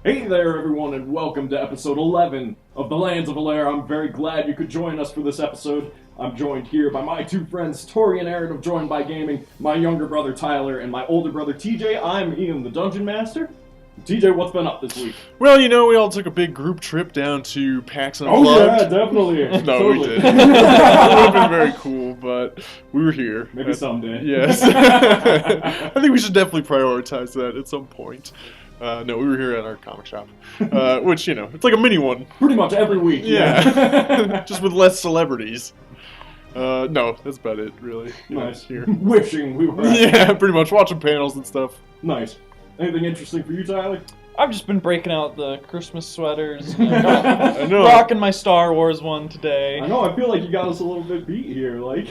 Hey there, everyone, and welcome to episode 11 of the Lands of Alaire. I'm very glad you could join us for this episode. I'm joined here by my two friends, Tori and Aaron of Joined by Gaming, my younger brother Tyler, and my older brother TJ. I'm Ian, the Dungeon Master. TJ, what's been up this week? Well, you know, we all took a big group trip down to PAX Unplugged. Oh yeah, definitely. No, totally. we didn't. It would have been very cool, but we were here. Maybe someday. Yes. I think we should definitely prioritize that at some point. No, we were here at our comic shop, which, you know, it's like a mini one. Pretty much every week. Yeah. Just with less celebrities. No, that's about it, really. Nice. Here. Wishing we were. Yeah, pretty much. Watching panels and stuff. Nice. Anything interesting for you, Tyler? I've just been breaking out the Christmas sweaters. I know. Rocking my Star Wars one today. I know, I feel like you got us a little bit beat here, like...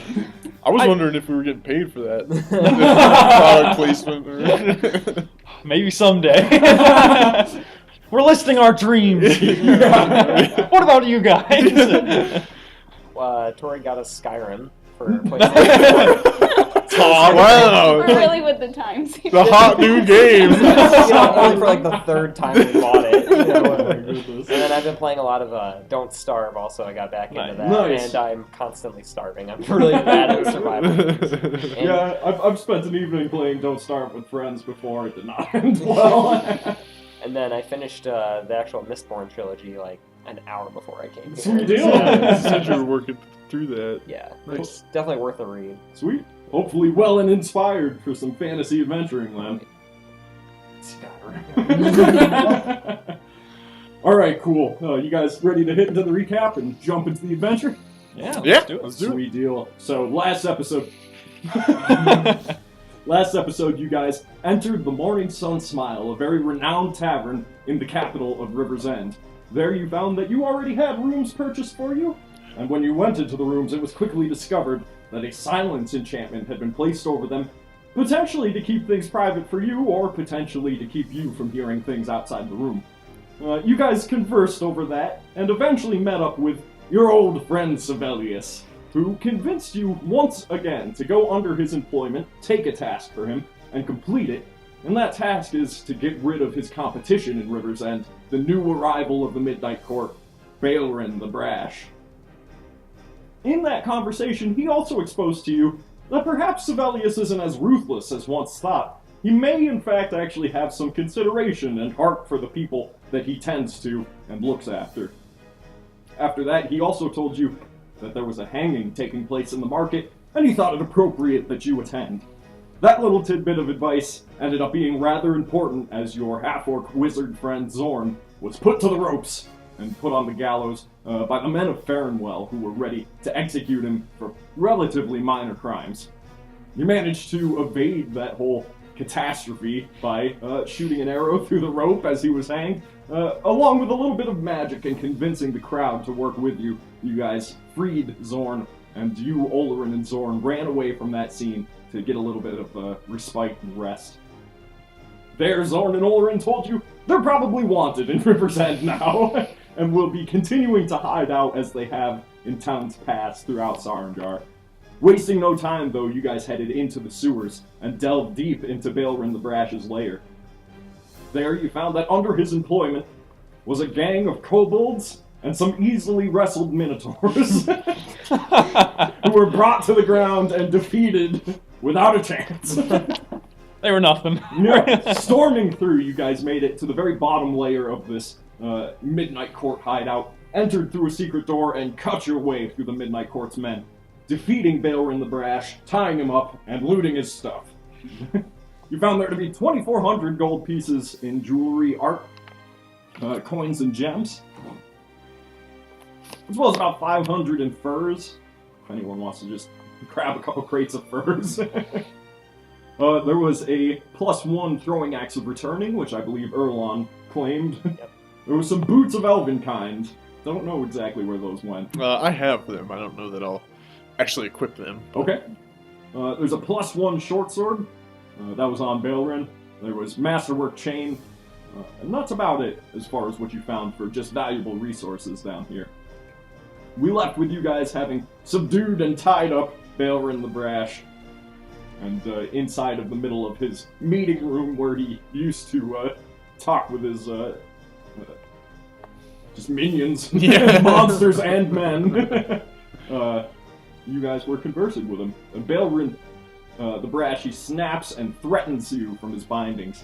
I was wondering if we were getting paid for that. Product placement. Or... Maybe someday. We're listing our dreams. What about you guys? Tori got us Skyrim for PlayStation 4. Oh, wow. We're really with the times. The hot new game. Only for like the third time we bought it. Oh my goodness. And then I've been playing a lot of Don't Starve also. I got back into that. Nice. And I'm constantly starving. I'm really bad at survival games. And Yeah, I've spent an evening playing Don't Starve with friends before. It did not end well. And then I finished the actual Mistborn trilogy like an hour before I came here. Sweet deal. You said you were working through that. Yeah, Nice. it's definitely worth a read. Sweet. Hopefully well and inspired for some fantasy adventuring then. Alright, cool. You guys ready to hit into the recap and jump into the adventure? Yeah, Yeah, let's do it. let's do it. Sweet deal. So last episode... Last episode, you guys entered the Morning Sun Smile, a very renowned tavern in the capital of River's End. There you found that you already had rooms purchased for you, and when you went into the rooms, it was quickly discovered that a silence enchantment had been placed over them, potentially to keep things private for you, or potentially to keep you from hearing things outside the room. You guys conversed over that, and eventually met up with your old friend Sibelius, who convinced you once again to go under his employment, take a task for him, and complete it. And that task is to get rid of his competition in River's End, the new arrival of the Midnight Court, Balrin the Brash. In that conversation, he also exposed to you that perhaps Sibelius isn't as ruthless as once thought. He may, in fact, actually have some consideration and heart for the people that he tends to and looks after. After that, he also told you that there was a hanging taking place in the market, and he thought it appropriate that you attend. That little tidbit of advice ended up being rather important as your half-orc wizard friend Zorn was put to the ropes and put on the gallows by the men of Farrenwell, who were ready to execute him for relatively minor crimes. You managed to evade that whole catastrophe by shooting an arrow through the rope as he was hanged, along with a little bit of magic and convincing the crowd to work with you. You guys freed Zorn, and you, Olerin, and Zorn ran away from that scene to get a little bit of respite and rest. There, Zorn and Olerin told you they're probably wanted in River's End now, and will be continuing to hide out as they have in times past throughout Saranjar. Wasting no time, though, you guys headed into the sewers and delved deep into Balrin the Brash's lair. There you found that under his employment was a gang of kobolds and some easily wrestled minotaurs who were brought to the ground and defeated without a chance. They were nothing. Yeah, storming through, you guys made it to the very bottom layer of this Midnight Court hideout, entered through a secret door, and cut your way through the Midnight Court's men, defeating Balrin the Brash, tying him up, and looting his stuff. You found there to be 2,400 gold pieces in jewelry, art, coins, and gems, as well as about 500 in furs, if anyone wants to just grab a couple crates of furs. There was a +1 throwing axe of returning, which I believe Erlon claimed. Yep. There was some boots of elven kind. Don't know exactly where those went. I have them. I don't know that I'll actually equip them. Okay. There's a +1 short sword. That was on Balrin. There was masterwork chain. And that's about it as far as what you found for just valuable resources down here. We left with you guys having subdued and tied up Balrin the Brash, and inside of the middle of his meeting room where he used to talk with his just minions, Yeah. monsters and men. You guys were conversing with him, and Balrin, the brash, he snaps and threatens you from his bindings,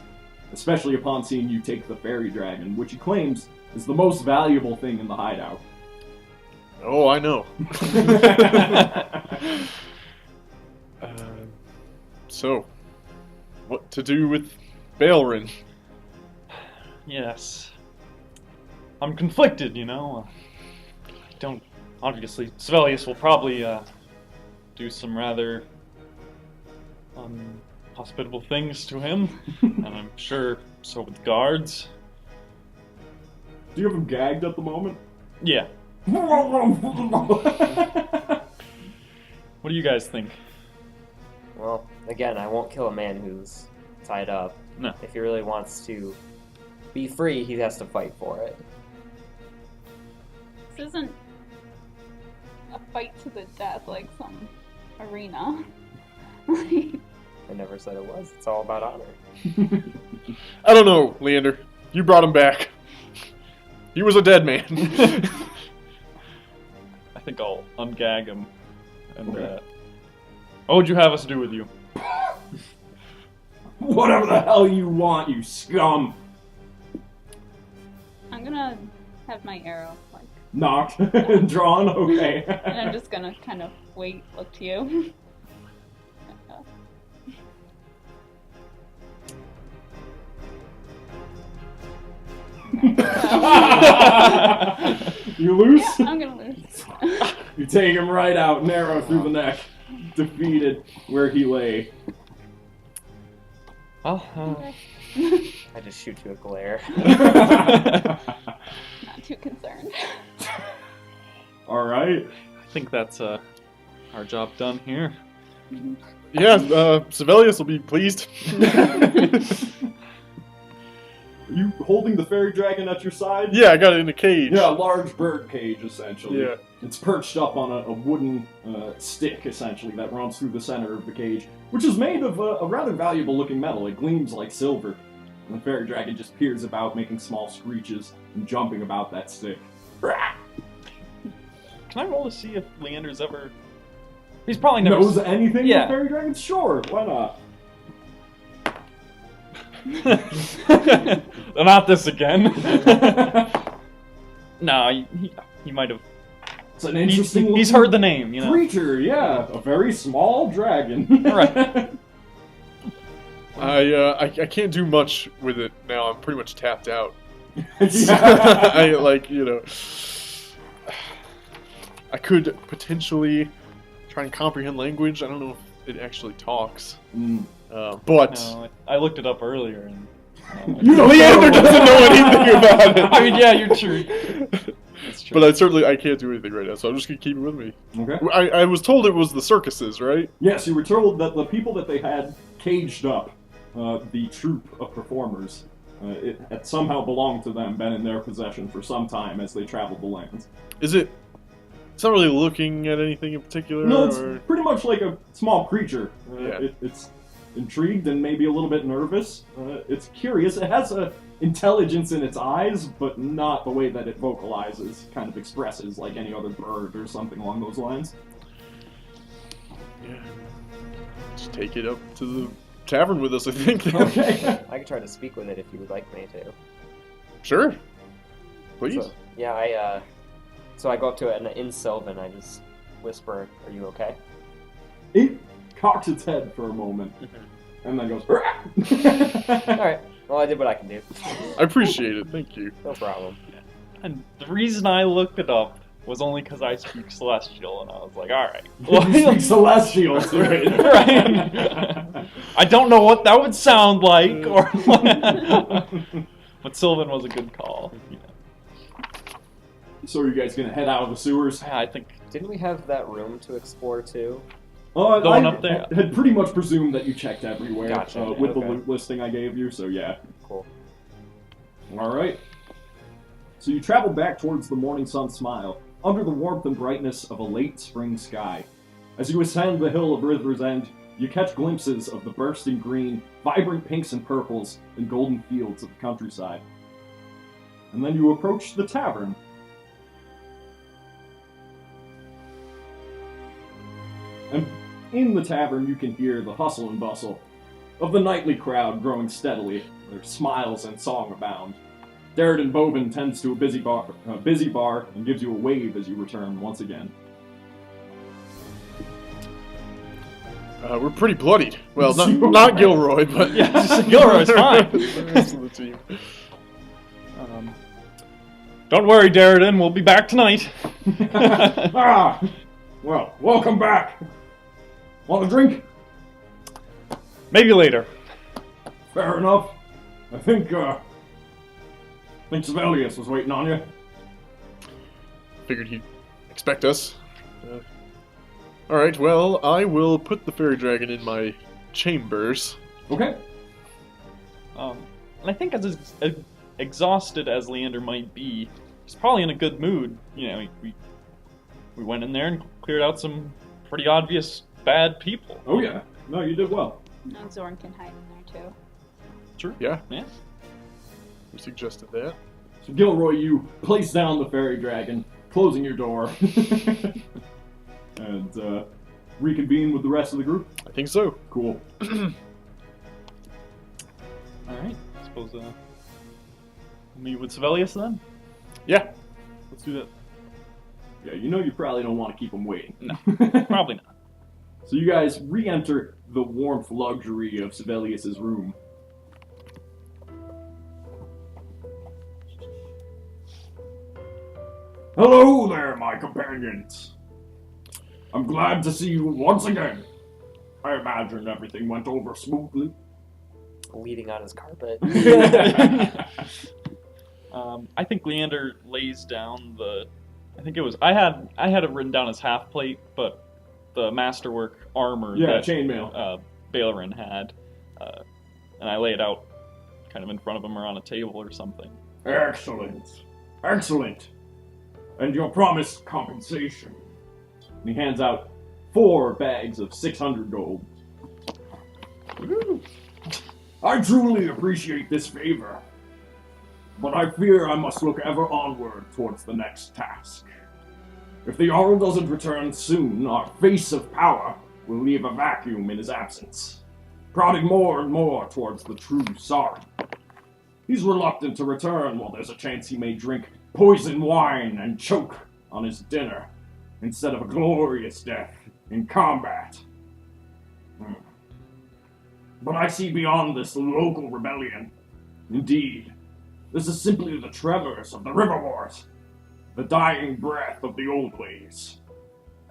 especially upon seeing you take the fairy dragon, which he claims is the most valuable thing in the hideout. Oh, I know. So, what to do with Balrin? Yes. I'm conflicted, you know. I don't. Obviously, Svelius will probably do some rather hospitable things to him, and I'm sure so with guards. Do you have him gagged at the moment? Yeah. What What do you guys think? Well, again, I won't kill a man who's tied up. No. If he really wants to be free, he has to fight for it. This isn't a fight to the death like some arena. I never said it was. It's all about honor. I don't know, Leander. You brought him back. He was a dead man. I think I'll ungag him. And what would you have us do with you? Whatever the hell you want, you scum! I'm gonna have my arrow, like, Knocked and drawn, okay. and I'm just gonna kind of wait, look to you. You lose? Yeah, I'm gonna lose. You take him right out, narrow through the neck, defeated where he lay. Well, I just shoot you a glare. Not too concerned. Alright. I think that's our job done here. Yeah, Sevelius will be pleased. Are you holding the fairy dragon at your side? Yeah, I got it in a cage. Yeah, a large bird cage, essentially. Yeah. It's perched up on a wooden stick, essentially, that runs through the center of the cage, which is made of a rather valuable-looking metal. It gleams like silver. And the fairy dragon just peers about, making small screeches and jumping about that stick. Can I roll to see if Leander's ever... He's probably never... Knows anything Yeah. with fairy dragons? Sure, why not? Not this again. No, he might have... It's an interesting He's heard the name, you know. creature, yeah. A very small dragon. Right. I can't do much with it now. I'm pretty much tapped out. Yeah. I like, you know, I could potentially try and comprehend language. I don't know if it actually talks. Mm. But No, I looked it up earlier and... Leander doesn't know anything about it. I mean, yeah, you're true. That's true. But I can't do anything right now, so I'm just gonna keep it with me. Okay. I was told it was the circuses, right? Yes, you were told that the people that they had caged up, the troupe of performers, it had somehow belonged to them, been in their possession for some time as they traveled the lands. Is it? It's not really looking at anything in particular. No, it's or... pretty much like a small creature. Yeah. It's intrigued and maybe a little bit nervous. It's curious. It has a intelligence in its eyes, but not the way that it vocalizes, kind of expresses like any other bird or something along those lines. Yeah. Just take it up to the tavern with us, I think. Okay. I could try to speak with it if you would like me to. Sure. Please. So, yeah, so I go up to it and in Sylvan I just whisper, "Are you okay?" It cocks its head for a moment, and then goes, Alright, well I did what I can do. I appreciate it. Thank you. No problem. And the reason I looked it up was only because I speak Celestial, and I was like, alright. You speak Celestial to it. Right. I don't know what that would sound like, or but Sylvan was a good call. You know. So are you guys gonna head out of the sewers? Yeah, I think Didn't we have that room to explore too? The one I up there. had pretty much presumed that you checked everywhere Gotcha, with the okay. loot listing I gave you, so yeah. Cool. Alright. So you travel back towards the morning sun smile, under the warmth and brightness of a late spring sky. As you ascend the hill of River's End, you catch glimpses of the bursting green, vibrant pinks and purples, and golden fields of the countryside. and then you approach the tavern. And in the tavern, you can hear the hustle and bustle of the nightly crowd growing steadily. Their smiles and song abound. Darren Bobin tends to a busy bar and gives you a wave as you return once again. We're pretty bloodied. Well, not Gilroy, but Yeah, Gilroy's fine. the rest of the team. Don't worry, Darren. We'll be back tonight. Well, welcome back. Want a drink? Maybe later. Fair enough. I think Sibelius was waiting on you. Figured he'd expect us. Alright, well, I will put the fairy dragon in my chambers. Okay. And I think as exhausted as Leander might be, he's probably in a good mood. You know, we went in there and cleared out some pretty obvious bad people. Oh yeah. No, you did well. No, Zorn can hide in there too. True. Yeah, Yeah. we suggested that. So Gilroy, you place down the fairy dragon, closing your door, and reconvene with the rest of the group. I think so. Cool. All right. I suppose meet with Sibelius then. Yeah. Let's do that. Yeah, you know you probably don't want to keep them waiting. No, probably not. So you guys re-enter the warmth luxury of Sibelius's room. Hello there, my companions. I'm glad to see you once again. I imagine everything went over smoothly. Bleeding on his carpet. I think Leander lays down the. I think it was. I had it written down as half plate, but the masterwork armor Yeah, that chainmail. Balerin had, and I lay it out, kind of in front of him or on a table or something. Excellent. Excellent. And your promised compensation. And he hands out 4 bags of 600 gold. I truly appreciate this favor, but I fear I must look ever onward towards the next task. If the Jarl doesn't return soon, our face of power will leave a vacuum in his absence, prodding more and more towards the true Sari. He's reluctant to return while there's a chance he may drink poison wine and choke on his dinner instead of a glorious death in combat. But I see beyond this local rebellion. Indeed, this is simply the tremors of the river wars, the dying breath of the old ways.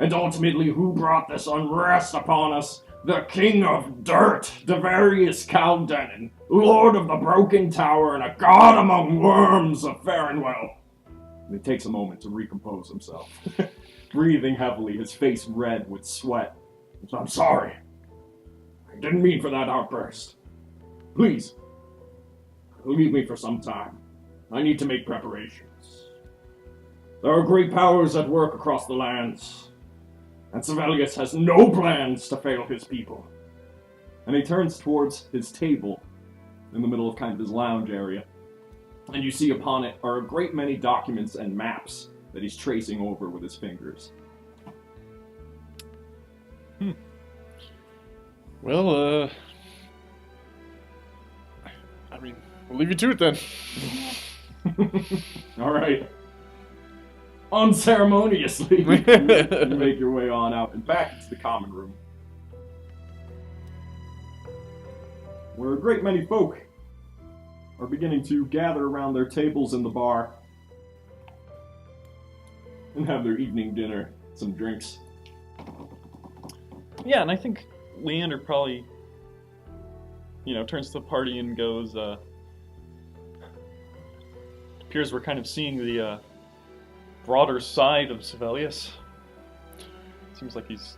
And ultimately, who brought this unrest upon us? The King of Dirt, Devarius Caldenon, Lord of the Broken Tower, and a god among worms of Farinwell. And he takes a moment to recompose himself, breathing heavily, his face red with sweat. I'm sorry. I didn't mean for that outburst. Please, leave me for some time. I need to make preparations. There are great powers at work across the lands, and Sibelius has no plans to fail his people. And he turns towards his table in the middle of kind of his lounge area, and you see upon it are a great many documents and maps that he's tracing over with his fingers. Well, I mean, we'll leave you to it then. All right. Unceremoniously, you make your way on out and back into the common room, where a great many folk are beginning to gather around their tables in the bar and have their evening dinner, some drinks. Yeah, and I think Leander probably, turns to the party and goes, it appears we're kind of seeing the broader side of Sibelius. Seems like he's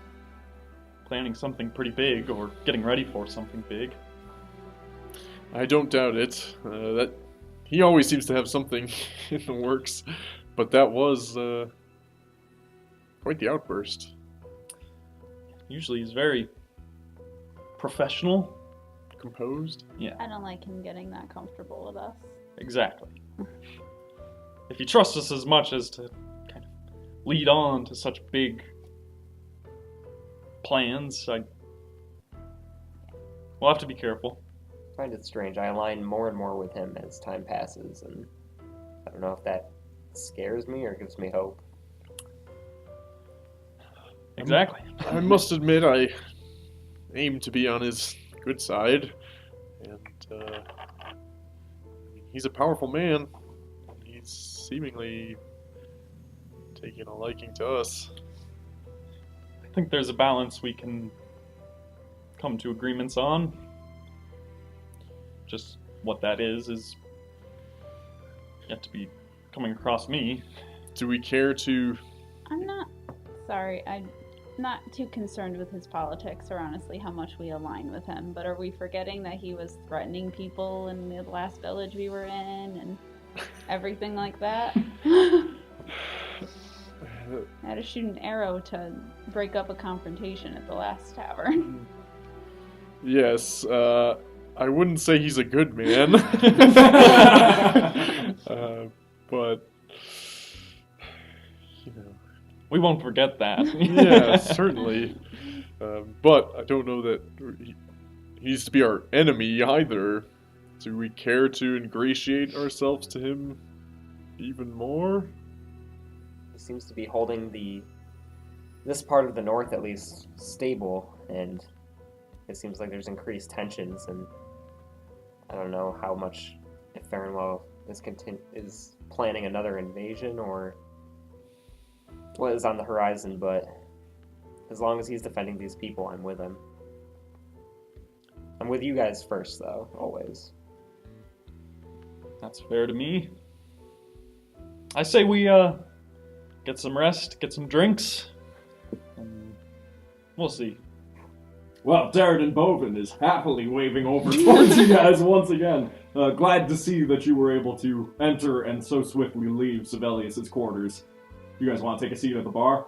planning something pretty big, or getting ready for something big. I don't doubt it. That he always seems to have something in the works, but that was quite the outburst. Usually he's very professional. Composed. Yeah, I don't like him getting that comfortable with us. exactly. if you trust us as much as to kind of lead on to such big plans, we'll have to be careful. I find it strange. I align more and more with him as time passes, and I don't know if that scares me or gives me hope. Exactly. I must admit, I aim to be on his good side, and he's a powerful man. He's seemingly taking a liking to us. I think there's a balance we can come to agreements on. Just what that is yet to be coming across me. Do we care to... I'm not too concerned with his politics or honestly how much we align with him, but are we forgetting that he was threatening people in the last village we were in and everything like that? I had to shoot an arrow to break up a confrontation at the last tavern. Yes, I wouldn't say he's a good man. But, you know... We won't forget that. Yeah, certainly. But I don't know that he needs to be our enemy either. Do we care to ingratiate ourselves to him even more? He seems to be holding this part of the north at least stable, and it seems like there's increased tensions, and I don't know how much, if Farnwell is planning another invasion or what is on the horizon, but as long as he's defending these people, I'm with him. I'm with you guys first, though, always. That's fair to me. I say we get some rest, get some drinks, and we'll see. Well, Darren Bovin is happily waving over towards you guys once again. Glad to see that you were able to enter and so swiftly leave Sibelius' quarters. You guys want to take a seat at the bar?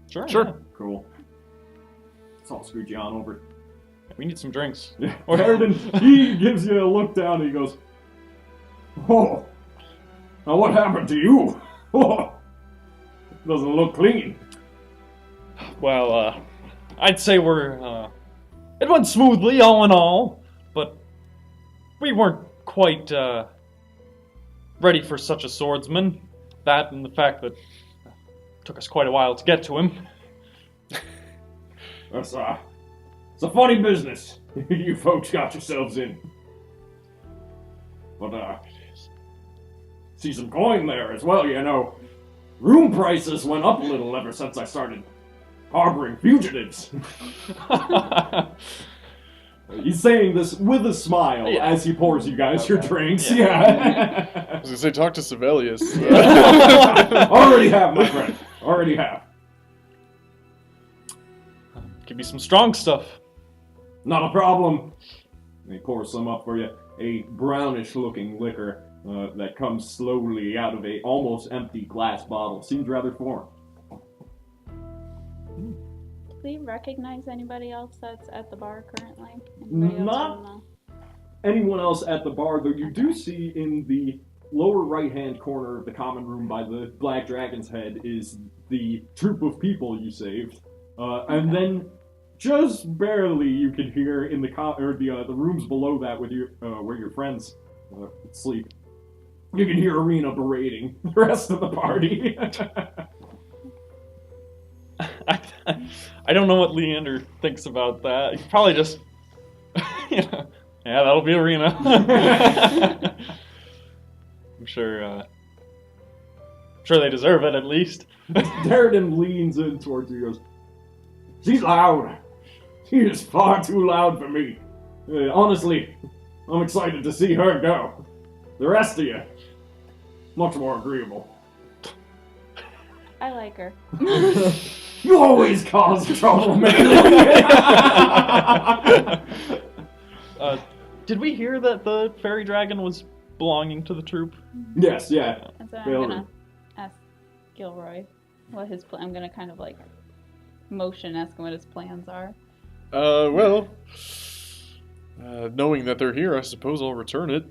Sure. Sure. Yeah. Cool. So I'll scoot you on over. We need some drinks. Darren, he gives you a look down and he goes, "Oh, now what happened to you? Oh, doesn't look clean." Well, I'd say it went smoothly all in all, but we weren't quite ready for such a swordsman. That and the fact that it took us quite a while to get to him. It's a funny business you folks got yourselves in. But, see some coin there as well, you know. Room prices went up a little ever since I started harboring fugitives. He's saying this with a smile as he pours you guys your drinks. Yeah. I was gonna say, talk to Sibelius. Already have, my friend. Already have. Give me some strong stuff. Not a problem. And he pours some up for you. A brownish-looking liquor that comes slowly out of a almost empty glass bottle. Seems rather foreign. Do we recognize anybody else that's at the bar currently? Anybody else Not on anyone else at the bar, though you do see in the lower right-hand corner of the common room by the Black Dragon's head is the troop of people you saved. And then just barely you can hear in the rooms below that with your where your friends sleep. You can hear Arena berating the rest of the party. I don't know what Leander thinks about that. He probably just, yeah, that'll be Arena. I'm sure they deserve it at least. Darren leans in towards you and goes, "She's loud. She is far too loud for me. Honestly, I'm excited to see her go. The rest of you, much more agreeable." I like her. You always cause trouble, man. Did we hear that the fairy dragon was belonging to the troop? Yes, yeah. So I'm gonna ask Gilroy what his plan. I'm gonna kind of like motion, ask him what his plans are. Knowing that they're here, I suppose I'll return it.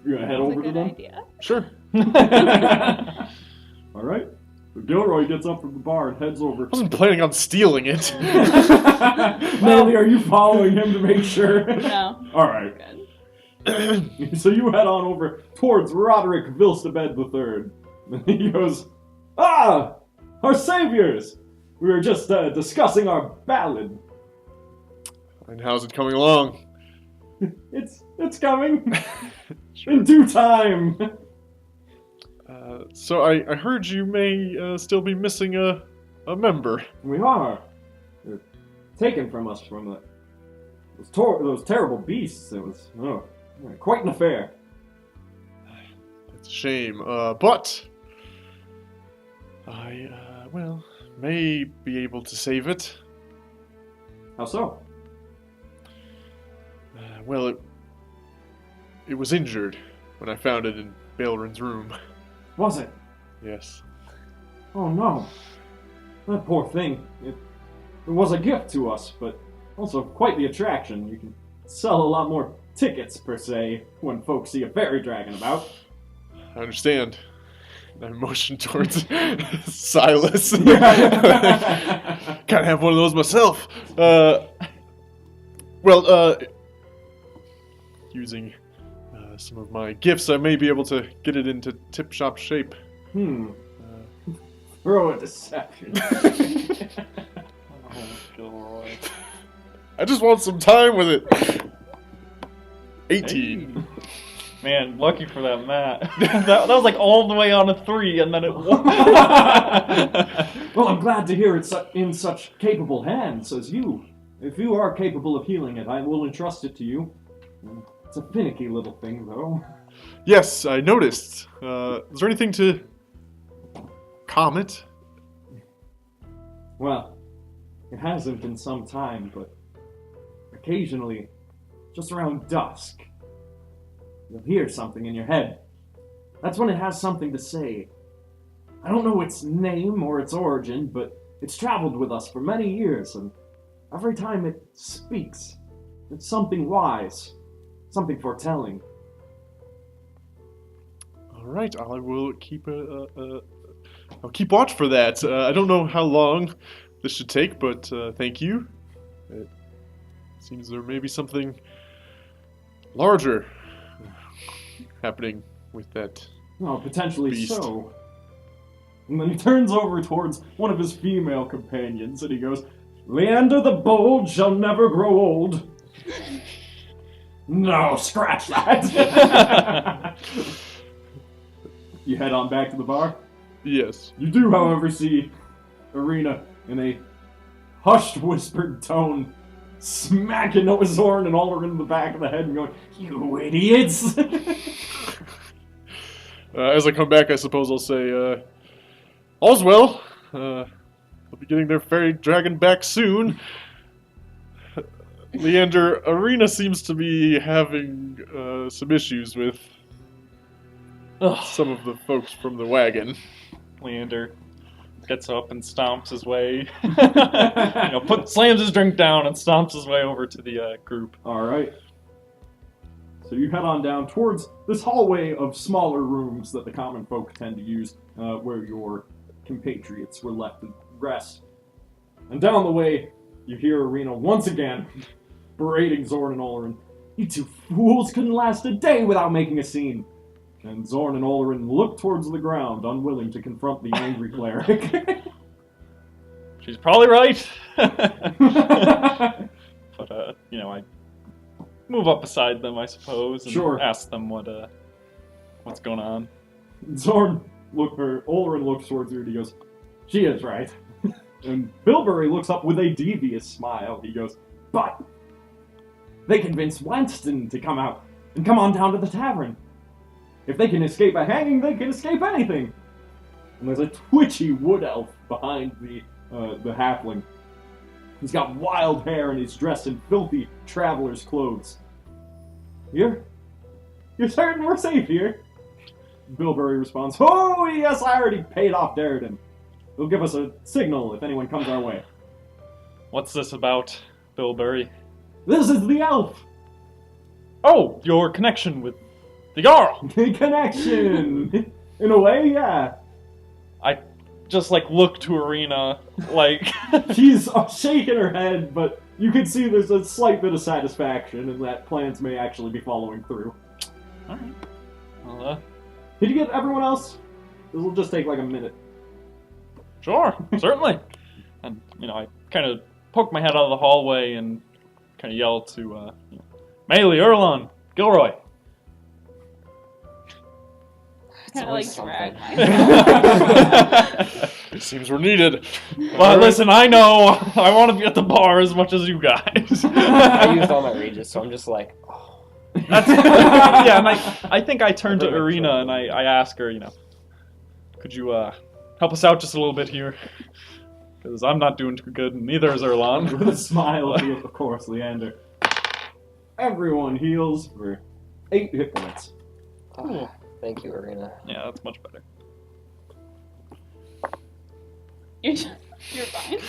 You gonna head That's a over to good them? idea. Sure. All right. So Gilroy gets up from the bar and heads over. I wasn't planning on stealing it. Manly, are you following him to make sure? No. All right. Good. So you head on over towards Roderick Vilstabed III. And he goes, "Ah, our saviors! We were just discussing our ballad. And how's it coming along? It's coming in due time." So I heard you may still be missing a member. We are. They're taken from us from those terrible beasts. It was quite an affair. It's a shame. But I may be able to save it. How so? Well, it was injured when I found it in Balrin's room. Was it? Yes. Oh no. That poor thing. It was a gift to us, but also quite the attraction. You can sell a lot more tickets, per se, when folks see a fairy dragon about. I understand. I motion towards Silas. Gotta have one of those myself. Using some of my gifts, I may be able to get it into tip-top shape. Throw a deception. Oh, Gilroy. I just want some time with it. 18. Hey. Man, lucky for that, Matt. that was like all the way on a 3, and then it won. Well, I'm glad to hear it's in such capable hands as you. If you are capable of healing it, I will entrust it to you. It's a finicky little thing, though. Yes, I noticed. Is there anything to calm it? Well, it hasn't in some time, but occasionally, just around dusk, you'll hear something in your head. That's when it has something to say. I don't know its name or its origin, but it's traveled with us for many years, and every time it speaks, it's something wise, something foretelling. All right, I will keep I'll keep watch for that. I don't know how long this should take, but thank you. It seems there may be something larger happening with that. Oh, potentially beast. so. And then he turns over towards one of his female companions and he goes, "Leander the Bold shall never grow old." No, scratch that. You head on back to the bar. Yes. You do, however, see Arena in a hushed, whispered tone smacking Zorn and Ulrich in the back of the head and going, "You idiots!" As I come back, I suppose I'll say, all's well. They'll be getting their fairy dragon back soon. Leander, Arena seems to be having some issues with some of the folks from the wagon. Leander gets up and stomps his way. Slams his drink down and stomps his way over to the group. All right. So you head on down towards this hallway of smaller rooms that the common folk tend to use, where your compatriots were left to rest. And down the way, you hear Arena once again berating Zorn and Olorin. "You two fools couldn't last a day without making a scene." And Zorn and Olorin look towards the ground, unwilling to confront the angry cleric. She's probably right. But, I move up beside them, I suppose, and Sure. ask them what's going on. Olorin looks towards you and he goes, "She is right." And Bilberry looks up with a devious smile. He goes, "But they convinced Winston to come out and come on down to the tavern. If they can escape a hanging, they can escape anything." And there's a twitchy wood elf behind the halfling. He's got wild hair and he's dressed in filthy traveler's clothes. You're certain we're safe here?" Bilberry responds, "Oh, yes, I already paid off Derridon. They'll give us a signal if anyone comes our way." What's this about, Bilberry? "This is the elf." Oh, your connection with The Jarl! Connection! In a way, yeah. I just, like, look to Arena, like... She's shaking her head, but you can see there's a slight bit of satisfaction in that plans may actually be following through. Alright. Well, Did you get everyone else? This will just take like a minute. sure, certainly. And, I kind of poke my head out of the hallway and kind of yell to, Melee, Erlon, Gilroy. Kind of like drag It seems we're needed. Well, listen, I know I want to be at the bar as much as you guys. I used all my rages, so I'm just like, oh. That's, yeah, and I think I turn to Arena and I ask her, could you help us out just a little bit here? Because I'm not doing too good, and neither is Erlon. With a smile, of course, Leander. Everyone heals for 8 hit points. Oh, thank you, Arena. Yeah, that's much better. You're fine.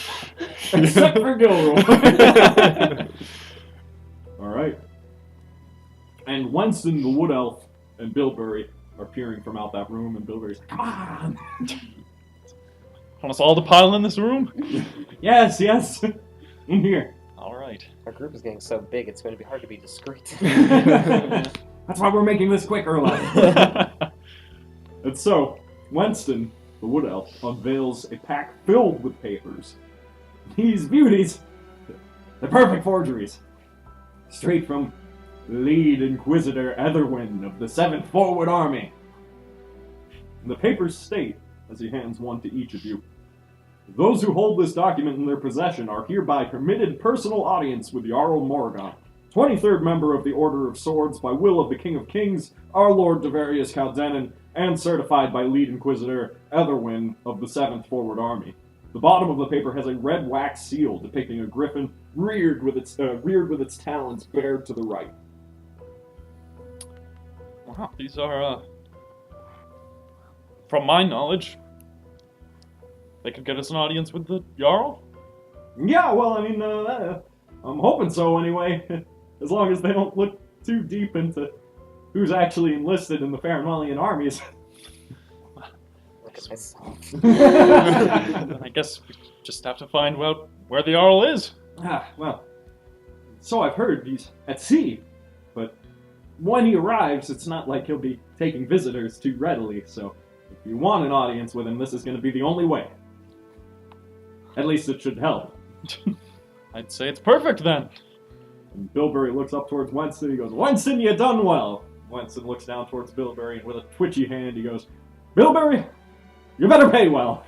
Except for Gilroy. Alright. And Winston, the Wood Elf, and Bilberry are peering from out that room, and Bilberry's like, come on! Want us all to pile in this room? Yes, in here. Alright. Our group is getting so big, it's going to be hard to be discreet. That's why we're making this quick, Erlon. And so, Winston, the Wood Elf, unveils a pack filled with papers. These beauties, they're perfect forgeries. Straight from Lead Inquisitor Etherwin of the 7th Forward Army. And the papers state, as he hands one to each of you, those who hold this document in their possession are hereby permitted personal audience with Jarl Morgon, 23rd member of the Order of Swords by will of the King of Kings, our Lord Devarius Caldenon, and certified by Lead Inquisitor Etherwin of the 7th Forward Army. The bottom of the paper has a red wax seal depicting a griffin reared with its talons bared to the right. Wow, these are, from my knowledge, they could get us an audience with the Jarl? Yeah, well, I mean, I'm hoping so anyway. As long as they don't look too deep into who's actually enlisted in the Farinellian armies. Look at myself. Then I guess we just have to find out where the Jarl is. Well, so I've heard he's at sea, but when he arrives, it's not like he'll be taking visitors too readily, so if you want an audience with him, this is going to be the only way. At least it should help. I'd say it's perfect then. And Bilberry looks up towards Winston, he goes, Winston, you done well! Winston looks down towards Bilberry, and with a twitchy hand, he goes, Bilberry, you better pay well!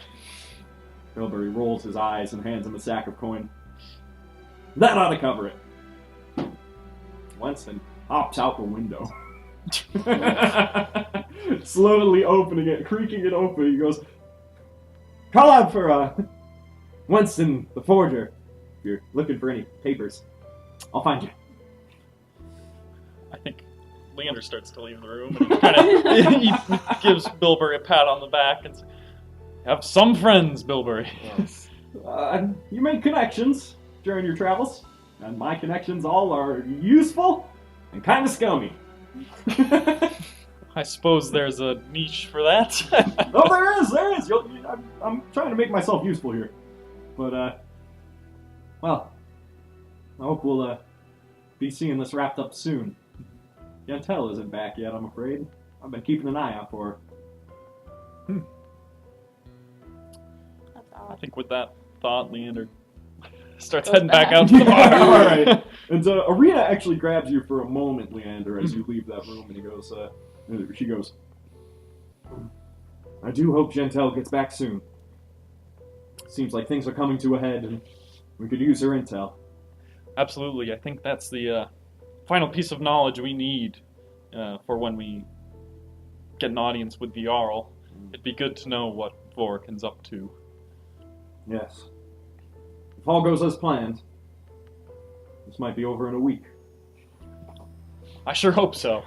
Bilberry rolls his eyes and hands him a sack of coin. That ought to cover it. Winston hops out the window. Slowly opening it, creaking it open, he goes, call out for, Winston, the forger. If you're looking for any papers, I'll find you. I think Leander starts to leave the room and kind of he gives Bilberry a pat on the back and says, have some friends, Bilberry. Yes. You make connections during your travels, and my connections all are useful and kind of scummy. I suppose there's a niche for that. Oh, there is. I'm trying to make myself useful here. But, well, I hope we'll be seeing this wrapped up soon. Yantel isn't back yet, I'm afraid. I've been keeping an eye out for her. That's I odd. think with that thought, Leander starts Goes heading back back. out to the bar. All right. And Arena actually grabs you for a moment, Leander, as you leave that room, and she goes, I do hope Yantel gets back soon. Seems like things are coming to a head, and we could use her intel. Absolutely. I think that's the final piece of knowledge we need for when we get an audience with the Jarl. It'd be good to know what Vorkin's up to. Yes. If all goes as planned, this might be over in a week. I sure hope so.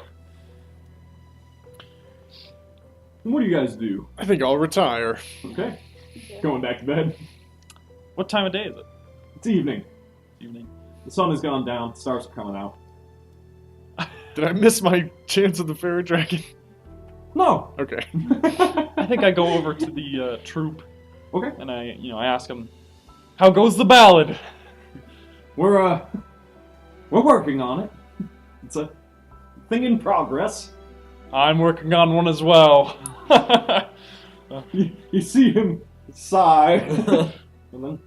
And what do you guys do? I think I'll retire. Okay. Going back to bed. What time of day is it? It's evening. Evening. The sun has gone down. The stars are coming out. Did I miss my chance of the fairy dragon? No. Okay. I think I go over to the troop Okay. and I ask him, "How goes the ballad?" We're working on it. It's a thing in progress. I'm working on one as well. You see him sigh, and then,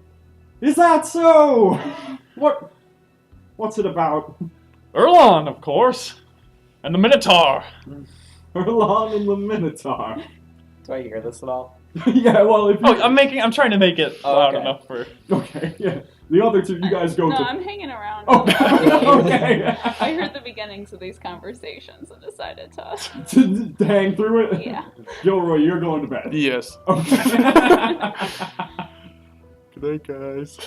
is that so? What's it about? Erlon, of course, and the Minotaur. Erlon and the Minotaur. Do I hear this at all? Yeah, well, if you... Oh, I'm trying to make it loud okay. enough for. Okay, yeah. The other two, you guys go No, to... I'm hanging around. Oh, okay. I heard the beginnings of these conversations and decided to. to hang through it? Yeah. Gilroy, you're going to bed. Yes. Okay. Good night, guys.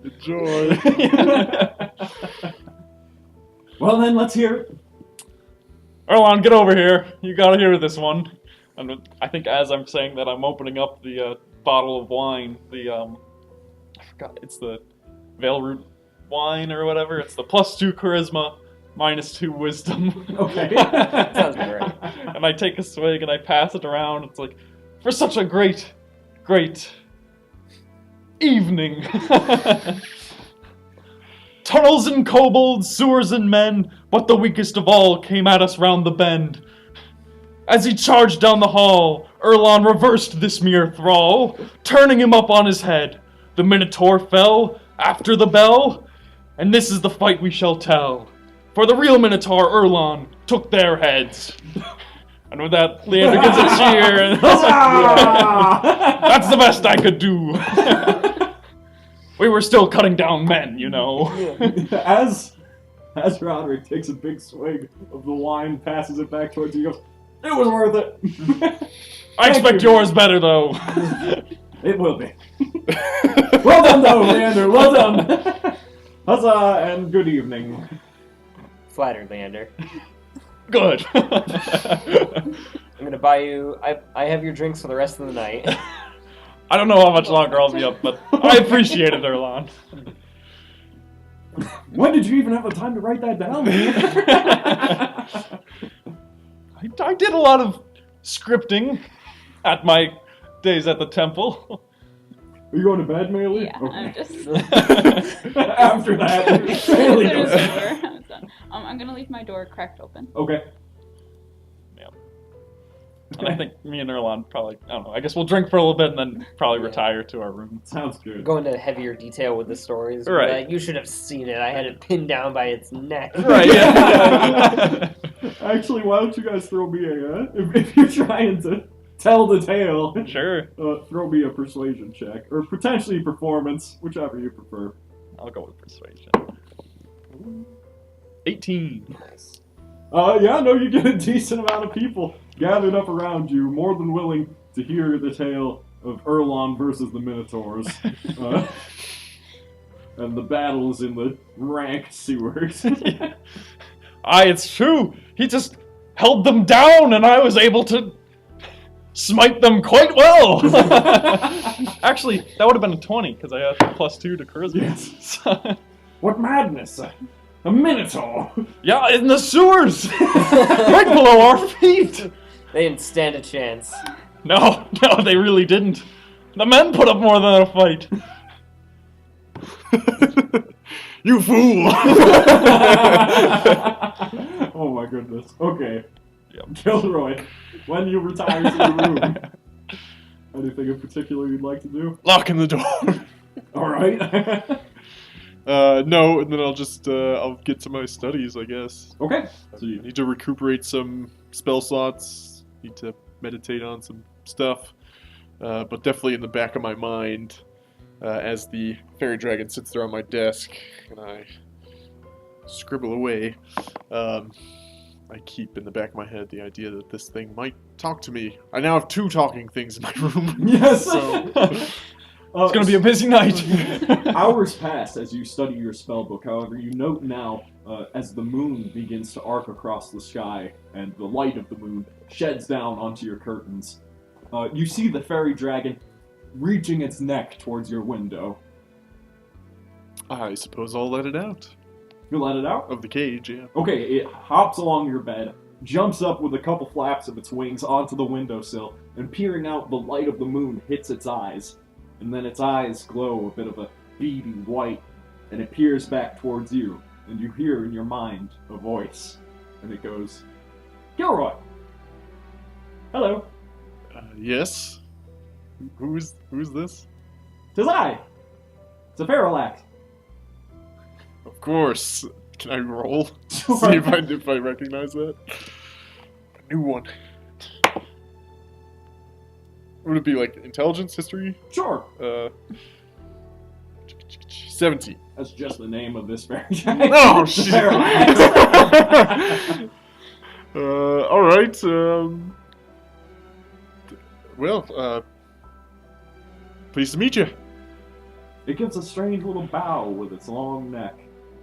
Enjoy. Well, then, let's hear it. Erlon, get over here. You gotta hear this one. And I think as I'm saying that, I'm opening up the bottle of wine. I forgot, it's the Veil Root wine or whatever. It's the +2 charisma, -2 wisdom. Okay. Sounds great. And I take a swig and I pass it around. It's like, for such a great, great evening. Tunnels and kobolds, sewers and men, but the weakest of all came at us round the bend. As he charged down the hall, Erlon reversed this mere thrall, turning him up on his head. The Minotaur fell, after the bell, and this is the fight we shall tell. For the real Minotaur, Erlon, took their heads. And with that, Leander gives a cheer, and that's the best I could do. We were still cutting down men, you know. As Roderick takes a big swig of the wine, passes it back towards you, he goes, it was worth it. I expect yours better, though. It will be. Well done, though, Leander. Well done. Huzzah, and good evening. Flattered, Leander. Good. I'm gonna buy you. I have your drinks for the rest of the night. I don't know how much longer I'll be up, but I appreciate it, Erlon. When did you even have the time to write that down, man? I did a lot of scripting at my days at the temple. Are you going to bed, Maylee? Yeah, Okay. I'm just. After that, Maylee It was goes. over. I'm done. I'm gonna leave my door cracked open. Okay. And I think me and Erlon probably, I don't know, I guess we'll drink for a little bit and then probably Yeah. retire to our room. Sounds good. Go into heavier detail with the stories. Right. Like, you should have seen it. I had it pinned down by its neck. Right, yeah. Actually, why don't you guys throw me a, if you're trying to tell the tale, Sure. throw me a persuasion check, or potentially performance, whichever you prefer. I'll go with persuasion. 18. Nice. Yeah, no, you get a decent amount of people gathered up around you, more than willing to hear the tale of Erlon versus the Minotaurs. And the battles in the rank sewers. It's true. He just held them down and I was able to smite them quite well. Actually, that would have been a 20 because I had +2 to charisma. Yes. So, What madness! A Minotaur! yeah, in the sewers! Right below our feet! They didn't stand a chance. No, they really didn't. The men put up more than a fight. You fool! Oh my goodness. Okay. Yep. Gilroy, when you retire to the room, anything in particular you'd like to do? Locking the door. Alright. No, and then I'll just, I'll get to my studies, I guess. Okay. So I you, need to recuperate some spell slots, need to meditate on some stuff, but definitely in the back of my mind, as the fairy dragon sits there on my desk, and I scribble away, I keep in the back of my head the idea that this thing might talk to me. I now have 2 talking things in my room. yes! So, It's gonna be a busy night. Hours pass as you study your spellbook. However, you note now, as the moon begins to arc across the sky and the light of the moon sheds down onto your curtains, you see the fairy dragon reaching its neck towards your window. I suppose I'll let it out. You let it out? Of the cage, yeah. Okay, it hops along your bed, jumps up with a couple flaps of its wings onto the windowsill, and peering out, the light of the moon hits its eyes. And then its eyes glow a bit of a beady white, and it peers back towards you, and you hear in your mind a voice, and it goes, Gilroy! Hello, Yes? Who's this? 'tis I! It's a Parallax. Of course. Can I roll? Sure. See if I recognize that? A new one. Would it be like intelligence, history? Sure, 17. that's just the name of this fairy. Oh, It's a shit. Parallax. Alright, well, pleased to meet you. It gives a strange little bow with its long neck,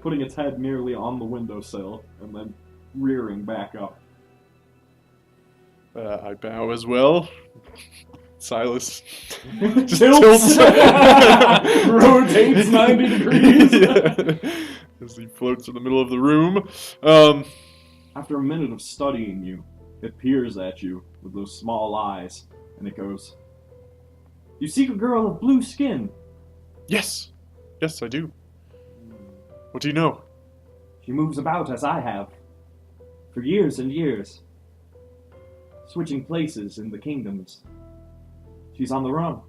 putting its head nearly on the windowsill, and then rearing back up. I bow as well. Silas just Tilts. tilts. Rotates 90 degrees. Yeah. As he floats in the middle of the room. After a minute of studying you, it peers at you with those small eyes, and it goes, You seek a girl of blue skin. Yes. Yes, I do. What do you know? She moves about as I have, for years and years, switching places in the kingdoms. She's on the run.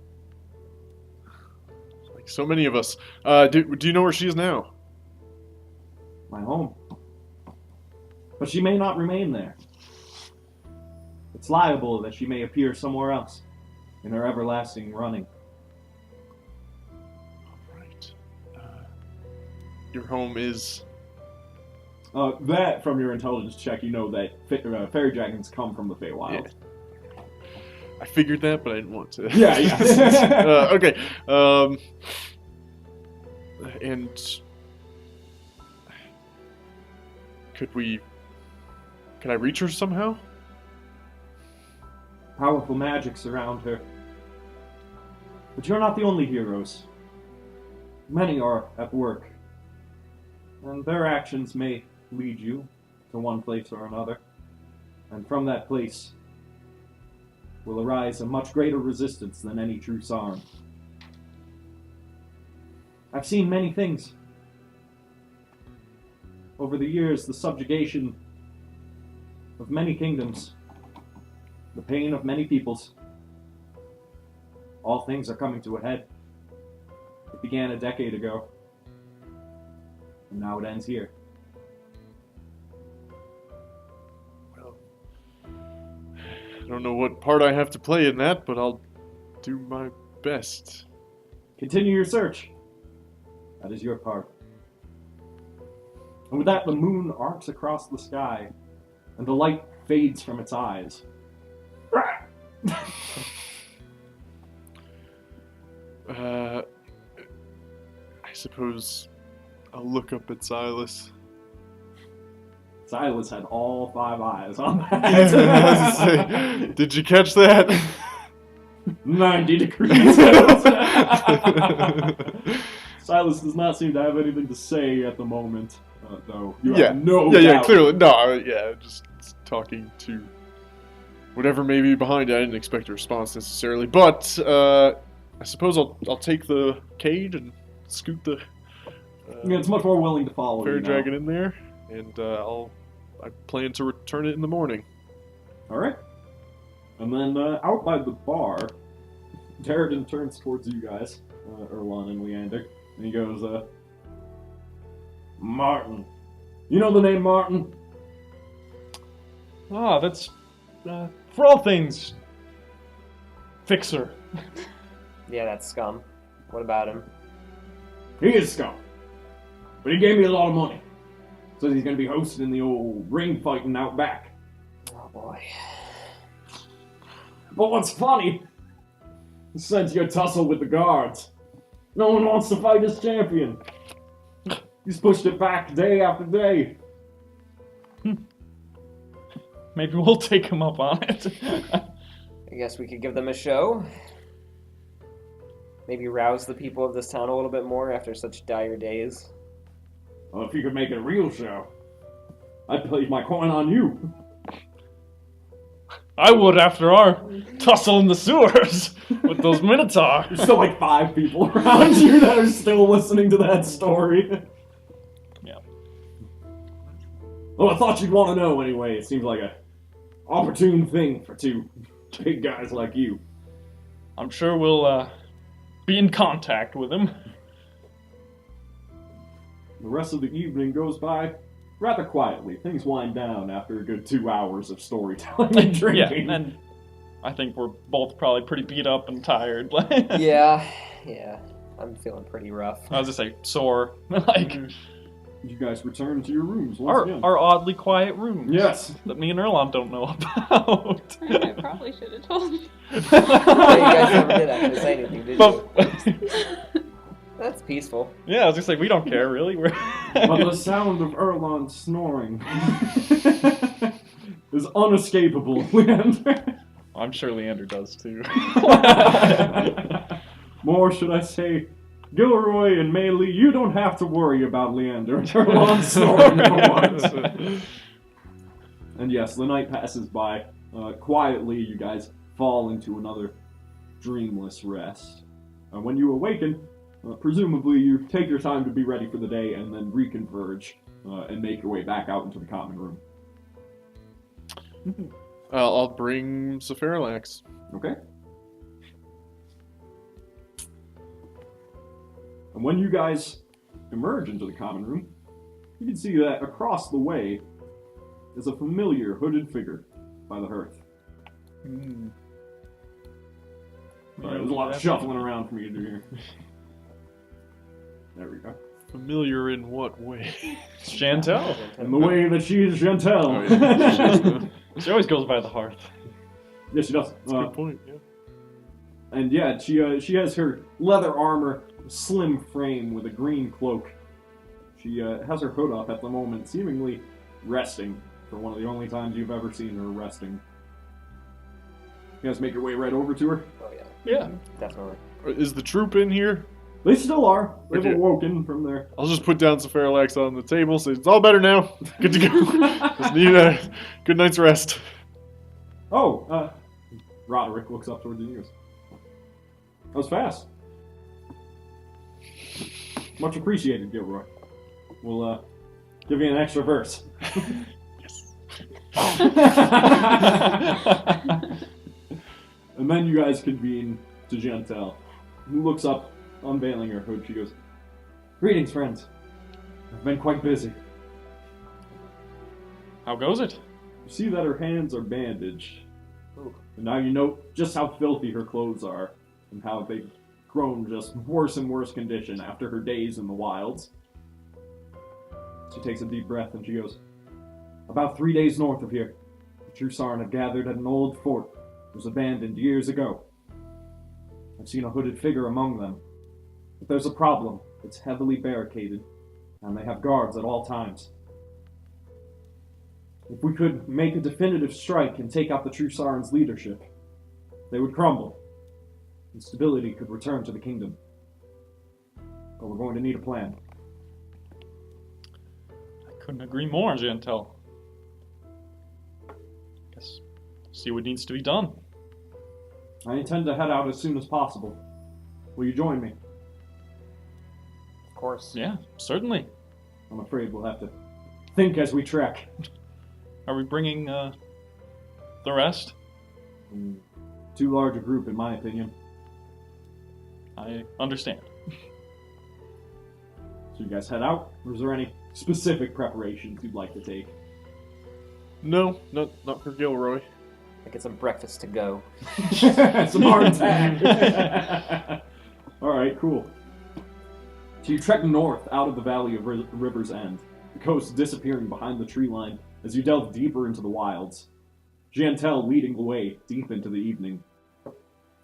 Like so many of us. Do you know where she is now? My home. But she may not remain there. It's liable that she may appear somewhere else, in her everlasting running. Right. Your home is... That, from your intelligence check, you know that fairy dragons come from the Feywild. Yeah. I figured that, but I didn't want to. Yeah. Okay. And can I reach her somehow? Powerful magic surround her. But you're not the only heroes. Many are at work, and their actions may lead you to one place or another, and from that place will arise a much greater resistance than any true Sarn. I've seen many things. Over the years, the subjugation of many kingdoms, the pain of many peoples. All things are coming to a head. It began a decade ago, and now it ends here. Well, I don't know what part I have to play in that, but I'll do my best. Continue your search. That is your part. And with that, the moon arcs across the sky, and the light fades from its eyes. I suppose I'll look up at Silas. Silas had all 5 eyes on I was gonna say, that. did you catch that? 90 degrees. Silas does not seem to have anything to say at the moment, though. You have no yeah, doubt. clearly. No, just talking to whatever may be behind it. I didn't expect a response necessarily, but I suppose I'll take the cage and scoot the Yeah, it's much more willing to follow fairy you now. dragon in there, and I plan to return it in the morning. Alright. And then out by the bar, Darrington turns towards you guys, Erlon and Leander, and he goes, Martin. You know the name Martin? Ah, that's for all things. Fixer. Yeah, that's scum. What about him? He is scum. But he gave me a lot of money. Says he's going to be hosting the old ring fighting out back. Oh boy. But what's funny, since your tussle with the guards, no one wants to fight his champion. He's pushed it back day after day. Maybe we'll take him up on it. I guess we could give them a show. Maybe rouse the people of this town a little bit more after such dire days. Well, if you could make it a real show, I'd place my coin on you. I would after our tussle in the sewers with those minotaurs. There's still like 5 people around you that are still listening to that story. Yeah. Well, I thought you'd want to know anyway. It seems like a opportune thing for 2 big guys like you. I'm sure we'll be in contact with him. The rest of the evening goes by rather quietly. Things wind down after a good 2 hours of storytelling and drinking. Yeah, and I think we're both probably pretty beat up and tired. Yeah. I'm feeling pretty rough. I was just say sore. Like You guys return to your rooms once again. our oddly quiet rooms. Yes. That me and Erlon don't know about. I probably should have told you. Yeah, you guys never did actually say anything, did you? That's peaceful. Yeah, I was just like, we don't care really. We're But the sound of Erlon snoring is unescapable, Leander. I'm sure Leander does too. More should I say, Gilroy and Maylee, you don't have to worry about Leander and Erlon snoring for once. And yes, the night passes by. Quietly, you guys fall into another dreamless rest. When you awaken, presumably you take your time to be ready for the day and then reconverge and make your way back out into the common room. I'll bring Sephiroth. Okay? And when you guys emerge into the common room, you can see that across the way is a familiar hooded figure by the hearth. Sorry, there's a lot of shuffling around for me to do here. There we go. Familiar in what way? Chantel. And the way that she is Chantel. Oh, yeah. She always goes by the hearth. Yes, she does. That's a good point, yeah. And yeah, she has her leather armor, slim frame with a green cloak. She has her hood up at the moment, seemingly resting for one of the only times you've ever seen her resting. You guys make your way right over to her? Oh yeah, Yeah. definitely. Is the troop in here? They still are. They've Okay. awoken from their... I'll just put down Sephiroth on the table, say it's all better now. Good to go. Just need a good night's rest. Oh, Roderick looks up towards you and goes, that was fast. Much appreciated, Gilroy. We'll, give you an extra verse. Yes. And then you guys convene to Chantel, who looks up, unveiling her hood. She goes, greetings, friends. I've been quite busy. How goes it? You see that her hands are bandaged. And now you know just how filthy her clothes are, and how they've grown just worse and worse condition after her days in the wilds. She takes a deep breath and she goes, about 3 days north of here, the Trusarn have gathered at an old fort that was abandoned years ago. I've seen a hooded figure among them. But there's a problem. It's heavily barricaded, and they have guards at all times. If we could make a definitive strike and take out the Trusarn's leadership, they would crumble, and stability could return to the kingdom. But we're going to need a plan. I couldn't agree more, Chantel. Guess see what needs to be done. I intend to head out as soon as possible. Will you join me? Of course. Yeah, certainly. I'm afraid we'll have to think as we trek. Are we bringing the rest? Too large a group, in my opinion. I understand. So you guys head out, or is there any specific preparations you'd like to take? No, not for Gilroy. I get some breakfast to go. Some hardtack. Alright, cool. So you trek north out of the valley of River's End, the coast disappearing behind the tree line as you delve deeper into the wilds. Chantel leading the way deep into the evening.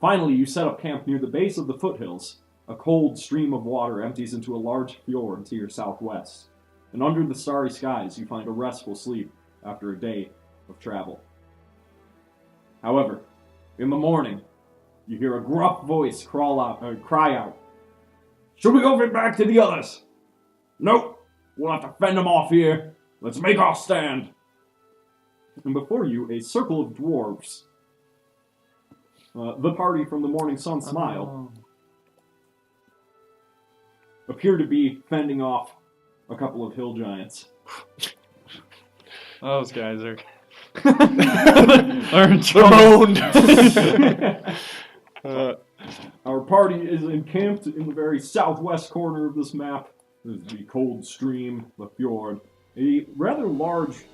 Finally, you set up camp near the base of the foothills. A cold stream of water empties into a large fjord to your southwest, and under the starry skies you find a restful sleep after a day of travel. However, in the morning, you hear a gruff voice cry out, "Should we go back to the others?" "Nope. We'll have to fend them off here. Let's make our stand. And before you, a circle of dwarves. The party from the Morning Sun Smile appear to be fending off a couple of hill giants. Those guys are Our party is encamped in the very southwest corner of this map. There's the cold stream, the fjord, a rather large,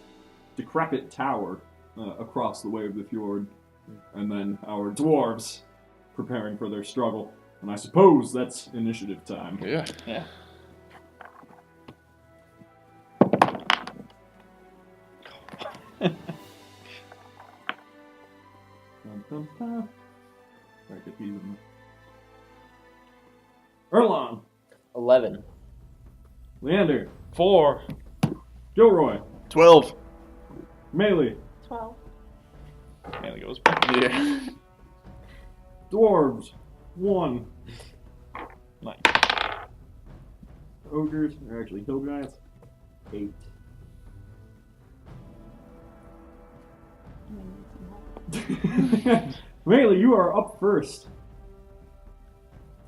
decrepit tower across the way of the fjord, and then our dwarves preparing for their struggle. And I suppose that's initiative time. Yeah. Yeah. Erlon, 11. Leander, 4. Gilroy, 12. Melee, 12. Man, it goes. Yeah. Dwarves, 1. Nice. Ogres, or actually hill giants, 8. Melee, you are up first.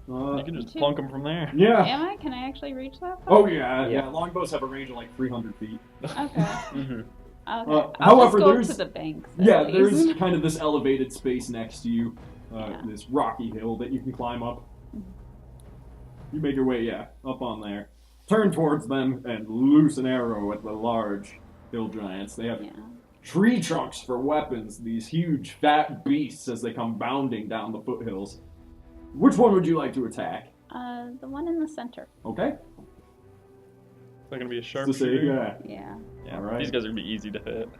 You can just plunk them from there. Yeah. Am I? Can I actually reach that far? Oh yeah, Yeah. longbows have a range of like 300 feet. Okay. Mm-hmm. Okay. However, I'll just go there's- to the banks. Yeah, at least. there's kind of this elevated space next to you, Yeah. this rocky hill that you can climb up. You make your way, up on there. Turn towards them and loose an arrow at the large hill giants. They have Yeah. tree trunks for weapons, these huge fat beasts as they come bounding down the foothills. Which one would you like to attack? The one in the center. Okay. Is that gonna be a To say, sharpshooter? yeah. Yeah. Yeah. Alright. These guys are gonna be easy to hit.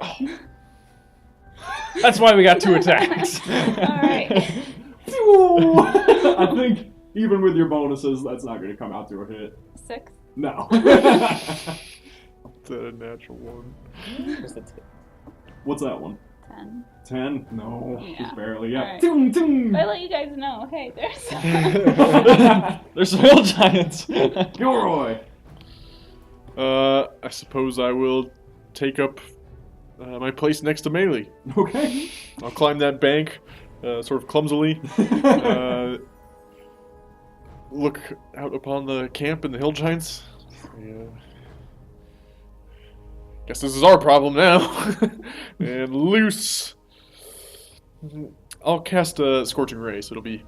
Oh. That's why we got 2 attacks. Alright. I think even with your bonuses, that's not going to come out to a hit. 6. No. It's a natural 1. What's that one? 10. 10? No, Yeah. just barely. Yeah. Alright. Toom, toom. But I let you guys know. Hey, there's. There's some hill giants. Gilroy. I suppose I will take up my place next to Melee. Okay. I'll climb that bank, sort of clumsily. Look out upon the camp and the hill giants. Yeah. Guess this is our problem now. And loose. I'll cast a Scorching Ray, so it'll be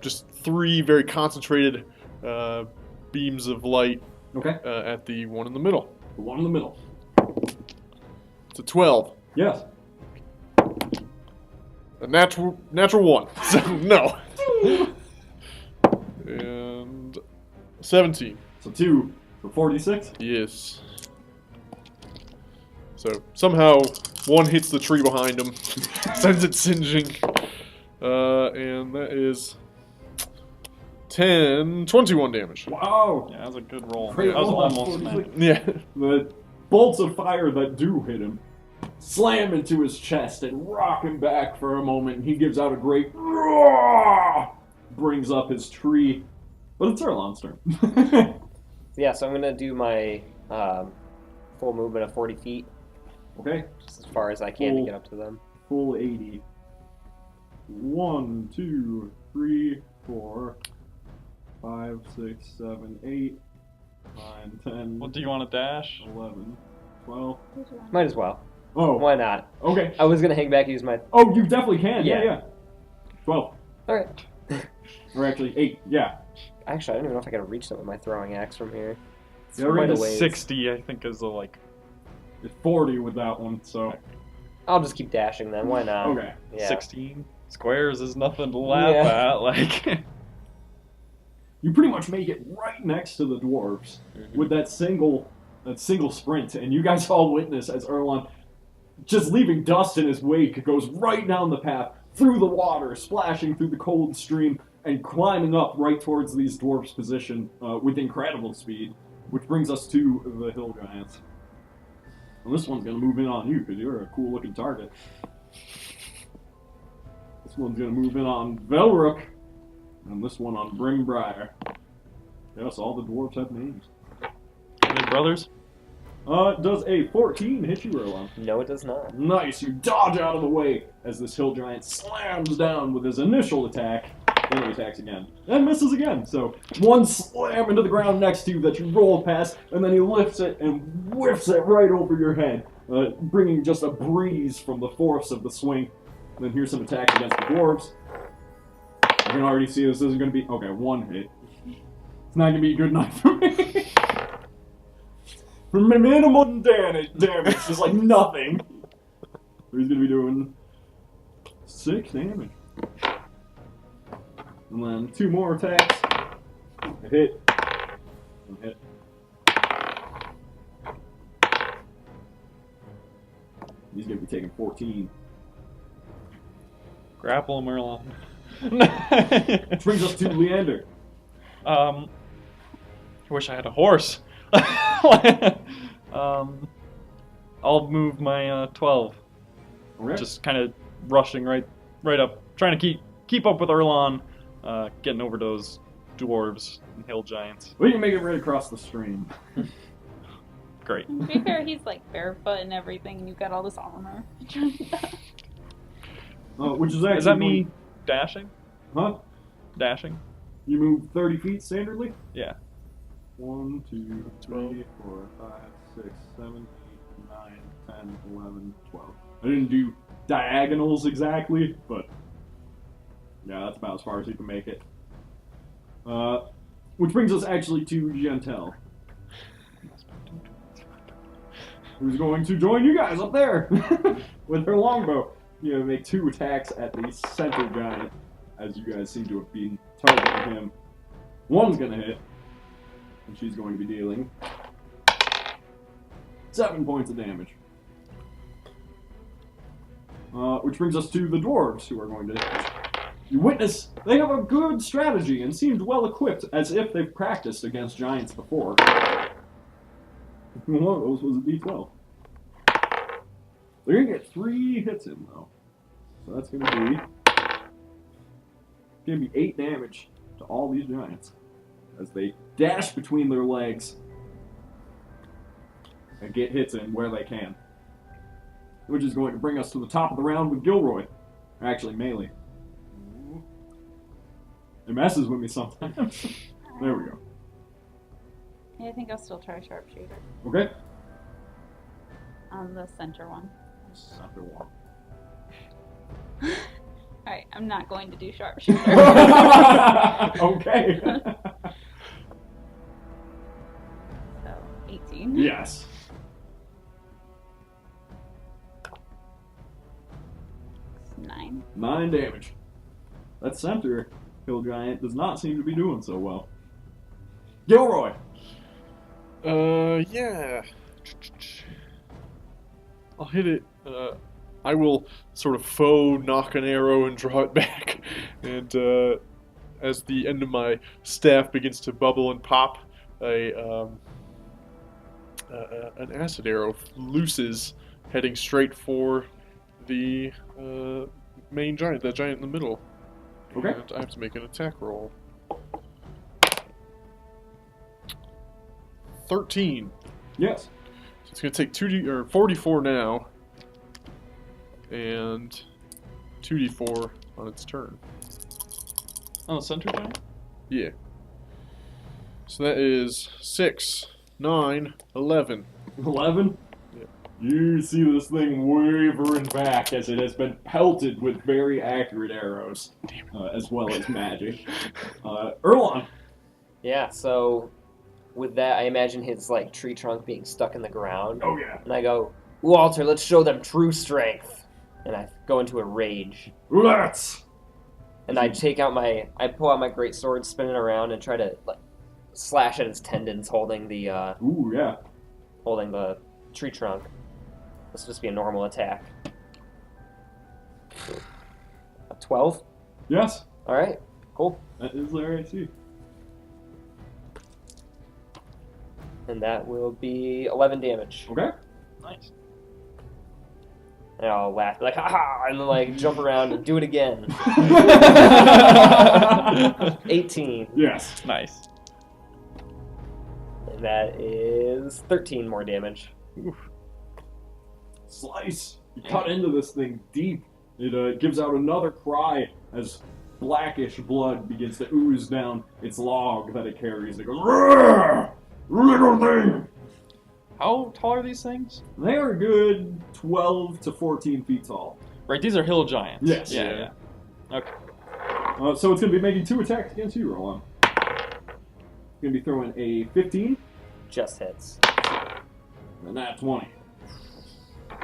just 3 very concentrated beams of light Okay. at the one in the middle. The one in the middle. It's a 12. Yes. A natural 1. So no. And 17. So 2 for 46. Yes. So somehow 1 hits the tree behind him, sends it singeing, and that is 21 damage. Wow. Yeah, that was a good roll. Great That was roll. almost meant. Yeah. The bolts of fire that do hit him slam into his chest and rock him back for a moment, and he gives out a great roar, brings up his tree. But it's Erlon's turn. Yeah, so I'm going to do my full movement of 40 feet, Okay, just as far as I can Cool. to get up to them. full 80. 1, 2, 3, 4, 5, 6, 7, 8, 9, 10, What do you want to dash? 11, 12. Might as well. Oh, Why not? okay. I was going to hang back and use my... Oh, you definitely can. Yeah, Yeah. yeah. 12. Alright. Or actually, 8. Yeah. Actually, I don't even know if I can reach them with my throwing axe from here. It's Yeah, quite right. a It's ways. 60, I think, is the like. It's 40 with that one, so. I'll just keep dashing then. Why not? Okay. Yeah. 16 squares is nothing to laugh Yeah. at. Like, You pretty much make it right next to the dwarves with that single sprint, and you guys all witness as Erlon, just leaving dust in his wake, goes right down the path, through the water, splashing through the cold stream, and climbing up right towards these dwarves' position with incredible speed, which brings us to the hill giants. And this one's going to move in on you, because you're a cool-looking target. This one's going to move in on Velrook, and this one on Brimbriar. Yes, all the dwarves have names. Big brothers. Does a 14 hit you, Erlon? No, it does not. Nice, you dodge out of the way as this hill giant slams down with his initial attack. Then he attacks again. And misses again. So, one slam into the ground next to you that you roll past, and then he lifts it and whiffs it right over your head, bringing just a breeze from the force of the swing. And then here's some attacks against the dwarves. I can already see this isn't going to be... Okay, one hit. It's not going to be a good night for me. Minimum damage, just like nothing. He's going to be doing 6 damage. And then 2 more attacks. A hit. A hit. He's going to be taking 14. Grapple him, Erlon. Which brings us to Leander. I wish I had a horse. I'll move my 12. Okay. Just kind of rushing right up, trying to keep up with Erlon, getting over those dwarves and hill giants. We can make it right across the stream. Great. To be fair, he's like barefoot and everything, and you've got all this armor. Which is actually... Is that me dashing? Huh? Dashing? You move 30 feet standardly? Yeah. 1, 2, 3, 4, 5, 6, 7, 8, 9, 10, 11, 12. I didn't do diagonals exactly, but yeah, that's about as far as you can make it. Which brings us actually to Gentel, who's going to join you guys up there with her longbow. You know, make 2 attacks at the center giant, as you guys seem to have been targeting him. One's gonna hit, and she's going to be dealing 7 points of damage. Which brings us to the dwarves, who are going to... You witness they have a good strategy and seemed well equipped, as if they've practiced against giants before. One of those was a D12. They're going to get 3 hits in, though. So that's going to be 8 damage to all these giants as they dash between their legs and get hits in where they can. Which is going to bring us to the top of the round with Gilroy. Actually, melee. It messes with me sometimes. There we go. Yeah, I think I'll still try sharpshooter Okay. on the center one. Center one. Alright, I'm not going to do sharpshooter. Okay. So, 18. Yes. 9. 9 damage. That center hill giant does not seem to be doing so well. Gilroy. Yeah. I'll hit it. I will sort of faux knock an arrow and draw it back. And as the end of my staff begins to bubble and pop, an acid arrow looses, heading straight for the main giant, that giant in the middle. Okay. And I have to make an attack roll. 13. Yes. So it's going to take 4d4 now, and 2d4 on its turn. Oh, center giant? Yeah. So that is 6, 9, 11. 11? Yeah. You see this thing wavering back as it has been pelted with very accurate arrows, as well as magic. Erlon. Yeah, so with that, I imagine his like tree trunk being stuck in the ground. Oh yeah. And I go, Walter, let's show them true strength. And I go into a rage. Let's. And I pull out my great sword, spin it around, and try to like slash at its tendons, holding the Ooh yeah. holding the tree trunk. This will just be a normal attack. A 12. Yes. All right, cool. That is their AC. And that will be 11 damage. Okay. Nice. And I'll laugh like, ha ha, and then like jump around and do it again. 18. Yes. Nice. That is 13 more damage. Slice! You cut into this thing deep. It gives out another cry as blackish blood begins to ooze down its log that it carries. It goes, "Rrrr! Little thing!" How tall are these things? They are a good 12 to 14 feet tall. Right, these are hill giants. Yes. Yeah. Okay. So it's going to be making 2 attacks against you, Roland. Going to be throwing a 15 Just hits. and a 20.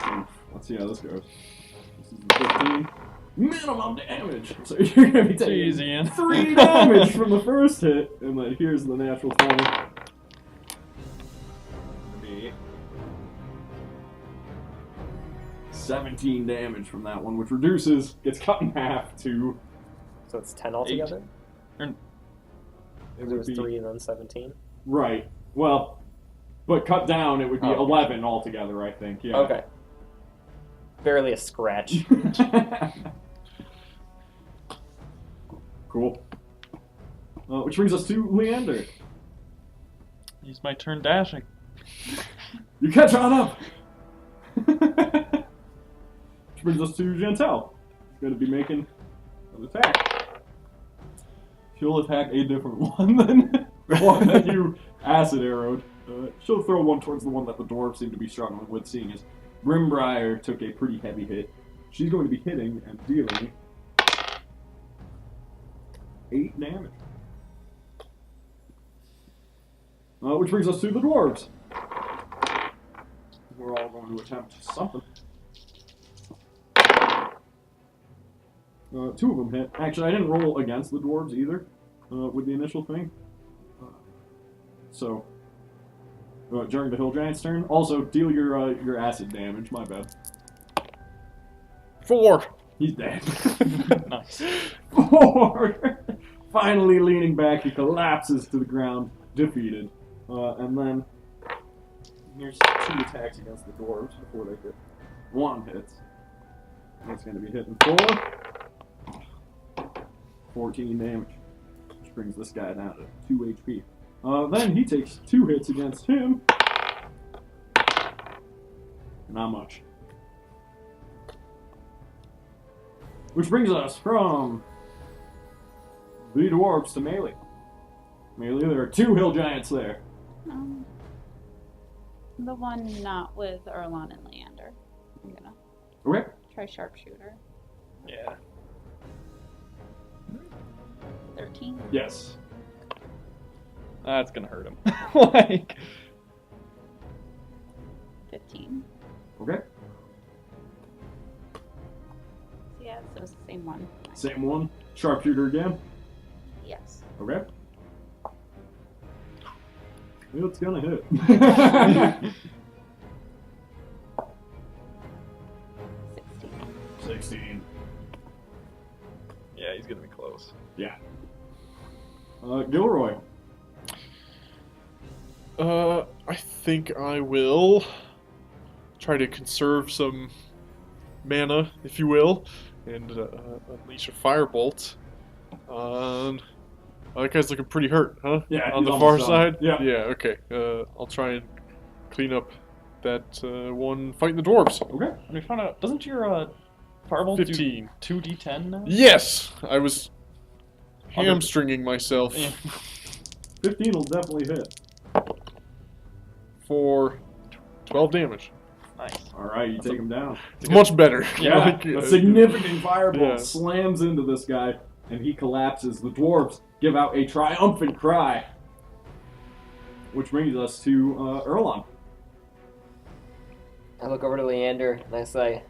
Oof. Let's see how this goes. This is the 15. Minimum damage! So you're going to be taking Jeez, Ian. 3 damage from the first hit, and then here's the natural 20. Be 17 damage from that one, which reduces, gets cut in half to... So it's 10 altogether? Or- It was 3 and then 17? Right. Well, but cut down, it would be Oh. 11 altogether, I think. Yeah. Okay. Barely a scratch. Cool. Which brings us to Leander. Use my turn dashing. You catch on up! Which brings us to Jantel. She's going to be making an attack. She'll attack a different one than the one that you acid arrowed. She'll throw one towards the one that the dwarves seem to be struggling with, seeing as Grimbriar took a pretty heavy hit. She's going to be hitting and dealing 8 damage. Which brings us to the dwarves. We're all going to attempt something. 2 of them hit. Actually, I didn't roll against the dwarves either with the initial thing. So, during the hill giant's turn, also deal your acid damage. My bad. 4. He's dead. Nice. 4. Finally leaning back, he collapses to the ground, defeated. And then here's 2 attacks against the dwarves before they hit. 1 hits. That's going to be hitting 4. 14 damage, which brings this guy down to 2 HP. Then he takes 2 hits against him. Not much. Which brings us from the dwarves to Melee. Melee, there are 2 hill giants there. The one not with Erlon and Leander. I'm gonna Okay. try sharpshooter. Yeah. 13. Yes. That's gonna hurt him. Like. 15. Okay. So yeah, so it's the same one. Same one. Sharpshooter again. Yes. Okay. It's gonna hit. 16. Yeah, he's gonna be close. Yeah. Gilroy. I think I will try to conserve some mana, if you will, and unleash a firebolt on. Oh, that guy's looking pretty hurt, huh? Yeah, on he's the far almost done. side. Yeah. Yeah. Okay. I'll try and clean up that one fighting the dwarves. Okay. And we found out, doesn't your firebolt 15. do 2d10 now? Yes, I was hamstringing myself Yeah. 15 will definitely hit. for 12 damage. Nice. Alright, you take him down. It's much better. Yeah, Like, a significant firebolt yeah. slams into this guy, and he collapses. The dwarves give out a triumphant cry. Which brings us to Erlon. I look over to Leander and I say,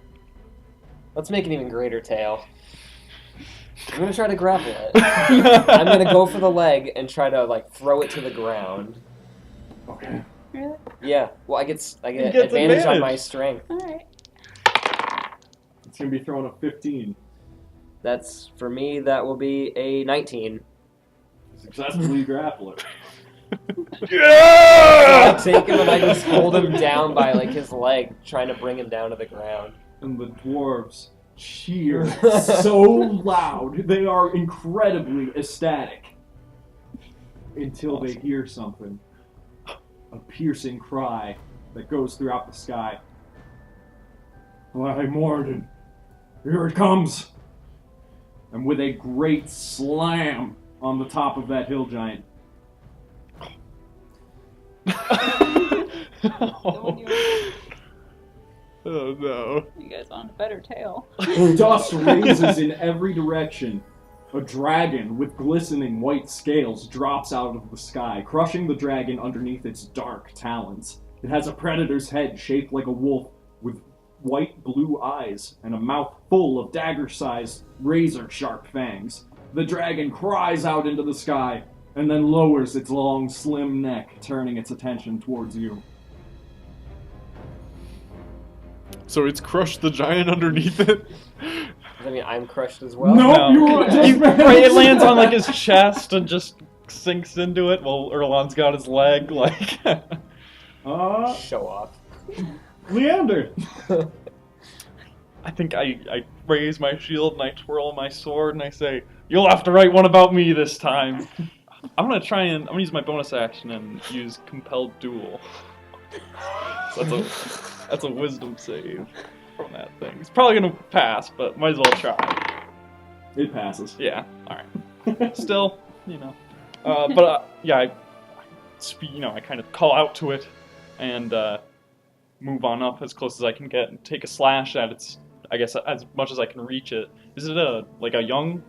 let's make an even greater tail. I'm going to try to grapple it. I'm going to go for the leg and try to, like, throw it to the ground. Okay. Really? Yeah, well, I get gets advantage on advantage. my strength. Alright. It's going to be throwing a 15. That's, for me, that will be a 19. Successfully grapple it. I take him and I just hold him down by, like, his leg, trying to bring him down to the ground. And the dwarves cheer so loud. They are incredibly ecstatic. Until they hear something. a piercing cry that goes throughout the sky. Why, Morden, here it comes! And with a great slam on the top of that hill giant, Oh no. You guys want a better tail. dust raises in every direction. A dragon with glistening white scales drops out of the sky, crushing the dragon underneath its dark talons. It has a predator's head shaped like a wolf with white blue eyes and a mouth full of dagger-sized, razor-sharp fangs. The dragon cries out into the sky and then lowers its long, slim neck, turning its attention towards you. So it's crushed the giant underneath it? Does that mean I'm crushed as well? No, you were just Right, it lands on like his chest and just sinks into it while Erlon's got his leg, like. Show off. Leander! I think I raise my shield and I twirl my sword and I say, "You'll have to write one about me this time." I'm gonna use my bonus action and use compelled duel. So that's a wisdom save from that thing. It's probably gonna pass, but might as well try. It passes. Yeah. All right. Still, I kind of call out to it and move on up as close as I can get and take a slash at its. I guess as much as I can reach it. Is it a young?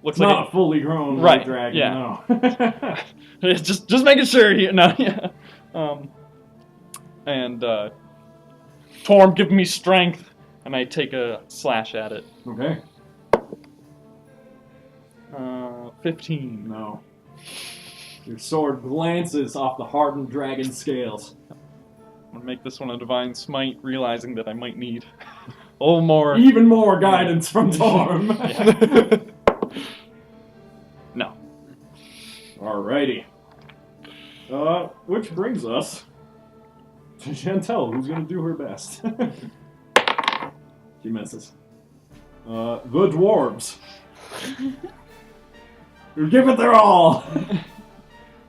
Looks It's like not a fully grown right, dragon, yeah. no. It's just making sure here. No, yeah. Torm, give me strength, and I take a slash at it. Okay. 15. No. Your sword glances off the hardened dragon scales. I'm gonna make this one a divine smite, realizing that I might need a little more. Even more guidance from Torm. No. Alrighty. Which brings us to Chantel, who's gonna do her best. She misses. The dwarves. Who give it their all.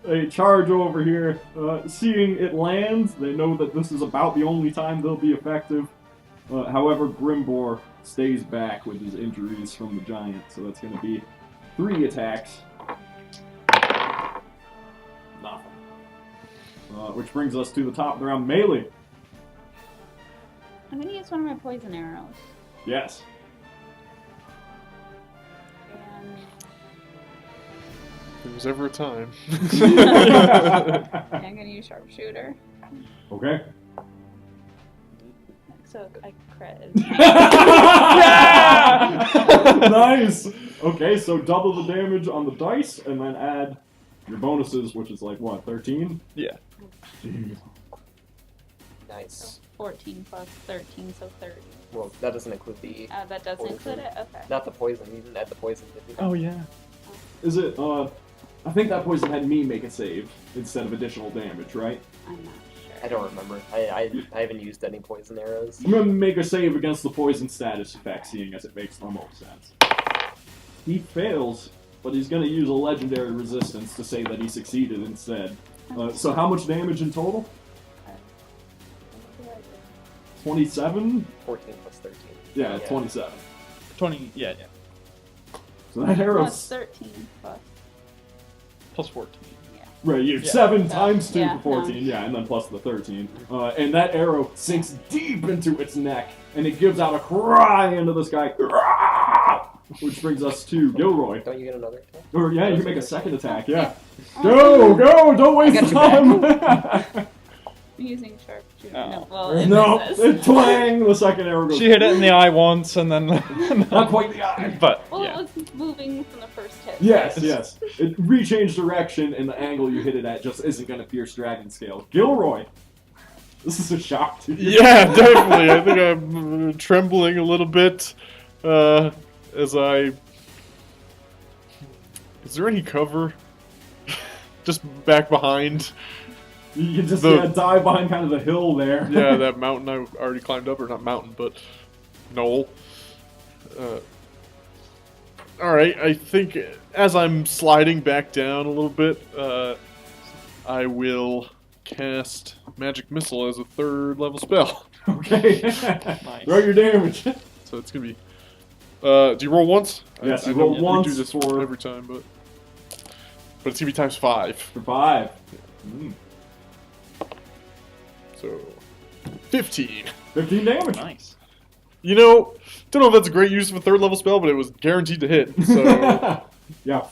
They charge over here. Seeing it lands, they know that this is about the only time they'll be effective. However, Grimbor stays back with his injuries from the giant, so that's going to be 3 attacks. Nothing. Which brings us to the top of the round, melee. I'm gonna use one of my poison arrows. Yes. And There was ever a time. I'm gonna use sharpshooter. Okay. So I crit. Nice! Okay, so double the damage on the dice, and then add your bonuses, which is like, what, 13? Yeah. Jeez. Nice. 14 plus 13, so 30. Well, that doesn't include the... That doesn't include it? Okay. Not the poison. You didn't add the poison, did you? Oh yeah. Is it, I think that poison had me make a save instead of additional damage, right? I'm not sure. I don't remember. I haven't used any poison arrows. I'm gonna make a save against the poison status effect, seeing as it makes the most sense. He fails, but he's gonna use a legendary resistance to say that he succeeded instead. So how much damage in total? 27? 14 plus 13. Yeah, 27. 20. Yeah. So that arrow... Plus 13 Plus 14. Right, you have Yeah. 7 times 2 Yeah, for 14, yeah, and then plus the 13. And that arrow sinks deep into its neck, and it gives out a cry into the sky. Which brings us to Gilroy. Don't you get another attack? Or, yeah, you can make a second attack, yeah. Go, don't waste I got time! I'm using sharpshooter. Oh. No, well, it No, misses. twang, the second arrow goes... She hit it in the eye once, and then. Not quite the eye. But Well, yeah. it was moving from the first hit. Yes. It rechanged direction, and the angle you hit it at just isn't going to pierce dragon scale. Gilroy, this is a shock to you. Yeah, definitely. I think I'm trembling a little bit as I... Is there any cover? Just back behind? You can just The- dive behind kind of the hill there. Yeah, that mountain I already climbed up. Or not mountain, but knoll. Alright, I think as I'm sliding back down a little bit, I will cast Magic Missile as a 3rd level spell. Okay. Nice. Throw your damage. So it's gonna be. Do you roll once? Yes, I you roll know once we do this for- every time, but it's gonna be times 5. For 5. Mm. So 15. 15 damage. Nice. You know, don't know if that's a great use of a 3rd level spell, but it was guaranteed to hit. So Yeah.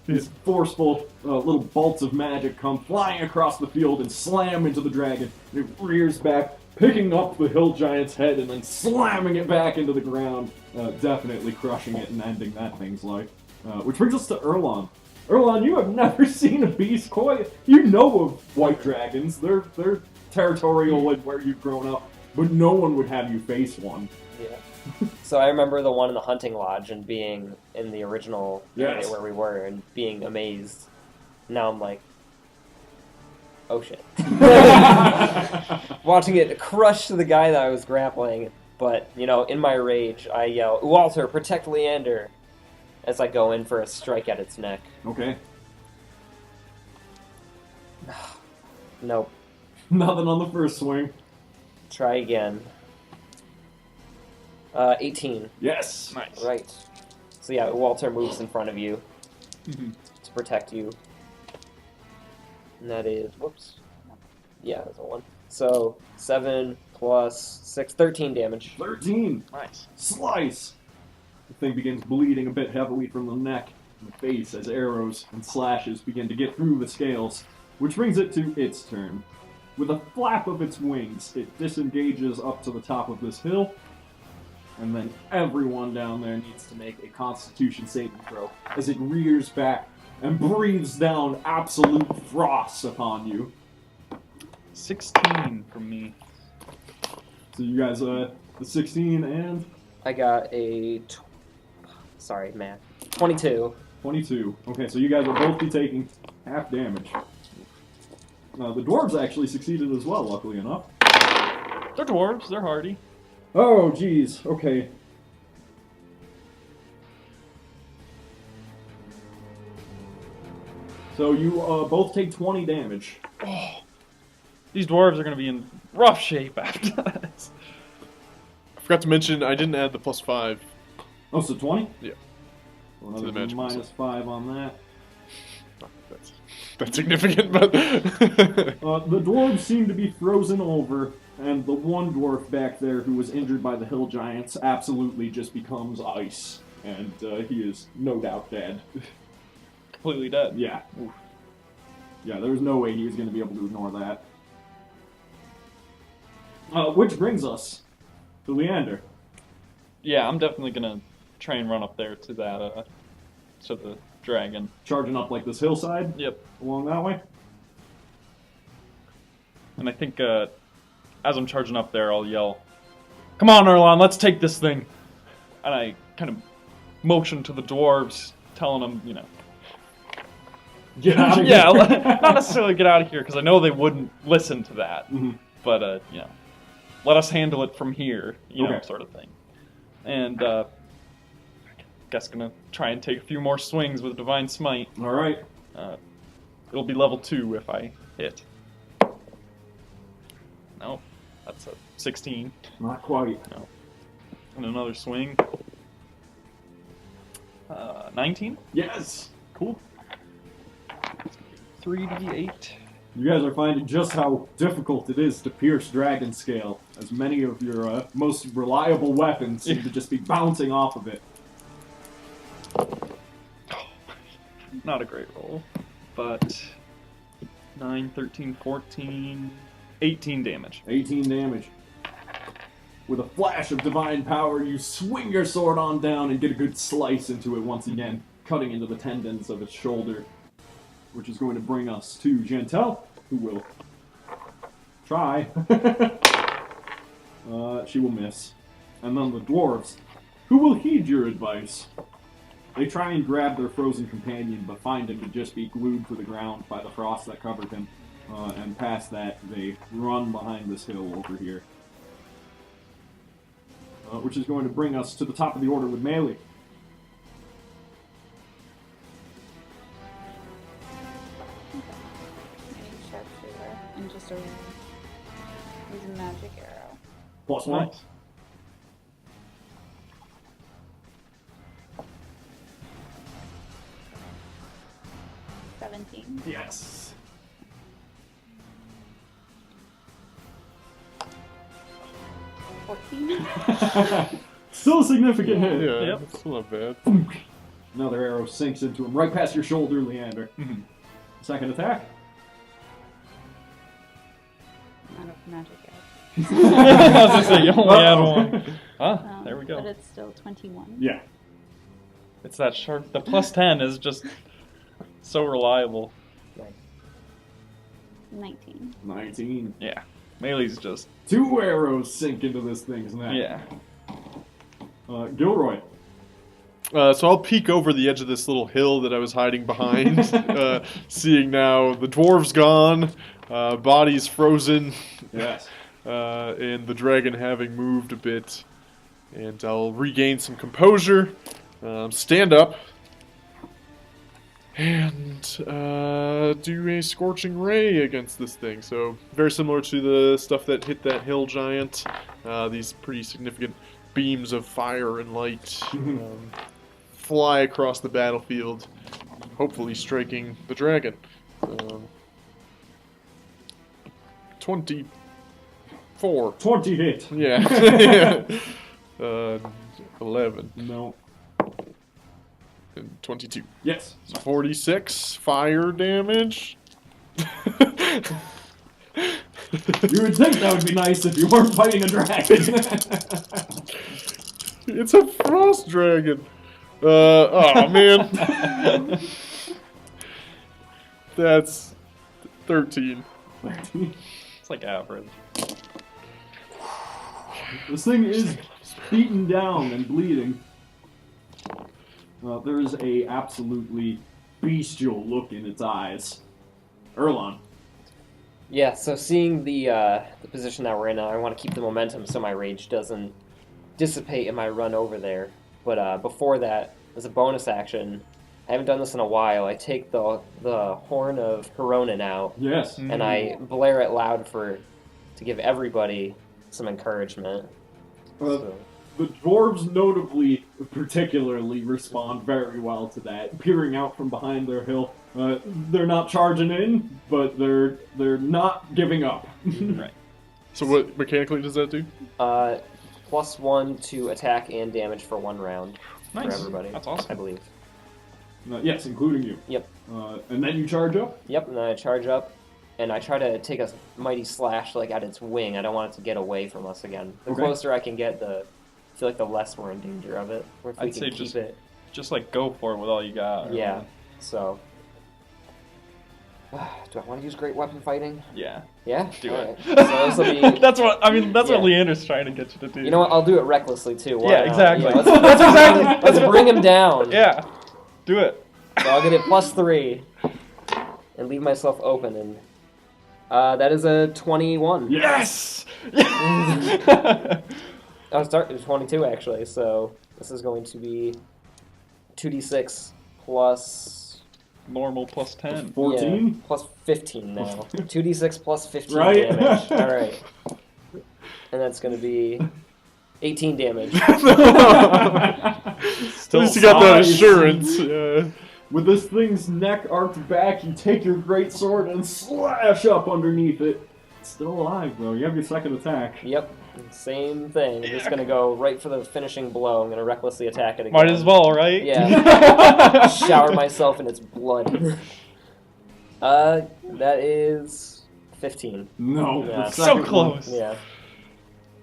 These forceful little bolts of magic come flying across the field and slam into the dragon. It rears back, picking up the hill giant's head and then slamming it back into the ground, definitely crushing it and ending that thing's life. Which brings us to Erlon. Erlon, you have never seen a beast quite. You know of white dragons. They're territorial and where you've grown up, but no one would have you face one. Yeah. So I remember the one in the hunting lodge and being in the original area Yes. where we were and being amazed. Now I'm like, oh shit. Watching it crush the guy that I was grappling, but, you know, in my rage, I yell, Walter, protect Leander, as I go in for a strike at its neck. Okay. Nope. Nothing on the first swing. Try again. 18. Yes. Nice. Right. So yeah, Walter moves in front of you Mhm. to protect you. And that is, whoops. Yeah, that's a 1. So 7 plus 6, 13 damage. 13. Nice. Slice. The thing begins bleeding a bit heavily from the neck and the face as arrows and slashes begin to get through the scales, which brings it to its turn. With a flap of its wings, it disengages up to the top of this hill, and then everyone down there needs to make a Constitution saving throw as it rears back and breathes down absolute frost upon you. 16 from me. So you guys, the 16 and I got a, sorry, math, 22. 22. Okay, so you guys will both be taking half damage. The dwarves actually succeeded as well, luckily enough. They're dwarves. They're hardy. Oh, geez. Okay. So you both take 20 damage. These dwarves are going to be in rough shape after this. I forgot to mention I didn't add the +5. Oh, so 20? Yeah. So To the another magic minus missile. 5 on that. That's significant, but The dwarves seem to be frozen over, and the one dwarf back there who was injured by the hill giants absolutely just becomes ice. And he is no doubt dead. Completely dead. Yeah. Oof. Yeah, there was no way he was going to be able to ignore that. Which brings us to Leander. Yeah, I'm definitely going to try and run up there to that, to the dragon. Charging up like this hillside Yep. along that way. And I think, as I'm charging up there, I'll yell, "Come on, Erlon, let's take this thing!" And I kind of motion to the dwarves, telling them, you know, Get out of yeah, here. not necessarily get out of here, because I know they wouldn't listen to that. Mhm. But, you know, let us handle it from here, you know, Okay. sort of thing. And, I guess gonna try and take a few more swings with Divine Smite. All right. It'll be level 2 if I hit. Nope, that's a 16. Not quite. And another swing. 19? Yes. Cool. 3d8. You guys are finding just how difficult it is to pierce dragon scale, as many of your most reliable weapons seem to just be bouncing off of it. Not a great roll, but 9, 13, 14, 18 damage. 18 damage. With a flash of divine power, you swing your sword on down and get a good slice into it once again, cutting into the tendons of its shoulder, which is going to bring us to Gentel, who will try. She will miss. And then the dwarves, who will heed your advice. They try and grab their frozen companion, but find him to just be glued to the ground by the frost that covered him. And past that, they run behind this hill over here. Which is going to bring us to the top of the order with melee. just a magic arrow. Plus 1. Nice. Yes. Still a significant hit. Yeah, Yep. it's still not bad. Another arrow sinks into him, right past your shoulder, Leander. Mhm. Second attack. Not a magic arrow. I was gonna say, you only had one. Ah, there we But go. it's still 21. Yeah. It's that sharp. The plus 10 is just so reliable. 19. 19. Yeah. Melee's just. 2 arrows sink into this thing's neck. Yeah. Gilroy. So I'll peek over the edge of this little hill that I was hiding behind, seeing now the dwarves gone, bodies frozen, Yes. and the dragon having moved a bit. And I'll regain some composure, stand up, and do a Scorching Ray against this thing. So very similar to the stuff that hit that hill giant, these pretty significant beams of fire and light fly across the battlefield, hopefully striking the dragon. 24. 20 hit. Yeah. 11 No. and 22. Yes. So 46 fire damage. You would think that would be nice if you weren't fighting a dragon. It's a frost dragon. Oh man. That's 13. It's like average. This thing is beaten down and bleeding. There is a absolutely bestial look in its eyes. Erlon. Yeah, so seeing the position that we're in, I want to keep the momentum so my rage doesn't dissipate in my run over there. But before that, as a bonus action, I haven't done this in a while. I take the horn of Huronin out Yes. and I blare it loud to give everybody some encouragement. So, The dwarves notably, particularly, respond very well to that. Peering out from behind their hill, they're not charging in, but they're not giving up. Right. So what mechanically does that do? +1 to attack and damage for 1 round for Nice. everybody. That's awesome. I believe. Yes, including you. Yep. And then you charge up. Yep, and then I charge up, and I try to take a mighty slash at its wing. I don't want it to get away from us again. The Okay. closer I can get, I feel like the less we're in danger of it. Or if we I'd can say keep just- it. Just like go for it with all you got. Yeah. So. Do I want to use great weapon fighting? Yeah. Yeah. Do Alright. it. So this will be. That's what That's Yeah. what Leander's trying to get you to do. You know what? I'll do it recklessly too. Why Yeah, not? exactly. Yeah, let's exactly. Let's bring him down. Yeah. Do it. So I'll get it +3, and leave myself open, and that is a 21. Yes. Oh, start 22 actually. So this is going to be 2d6 plus. Normal +10. 14? Yeah, plus 15 now. 2d6 plus 15 Right? damage. All right. And that's going to be 18 damage. At least you got that nice. assurance. With this thing's neck arced back, you take your great sword and slash up underneath it. It's still alive, though. You have your second attack. Yep. Same thing. I'm just going to go right for the finishing blow. I'm going to recklessly attack it again. Might as well, right? Yeah. Shower myself in its blood. That is 15. No. Yeah. the So second one. close. Yeah.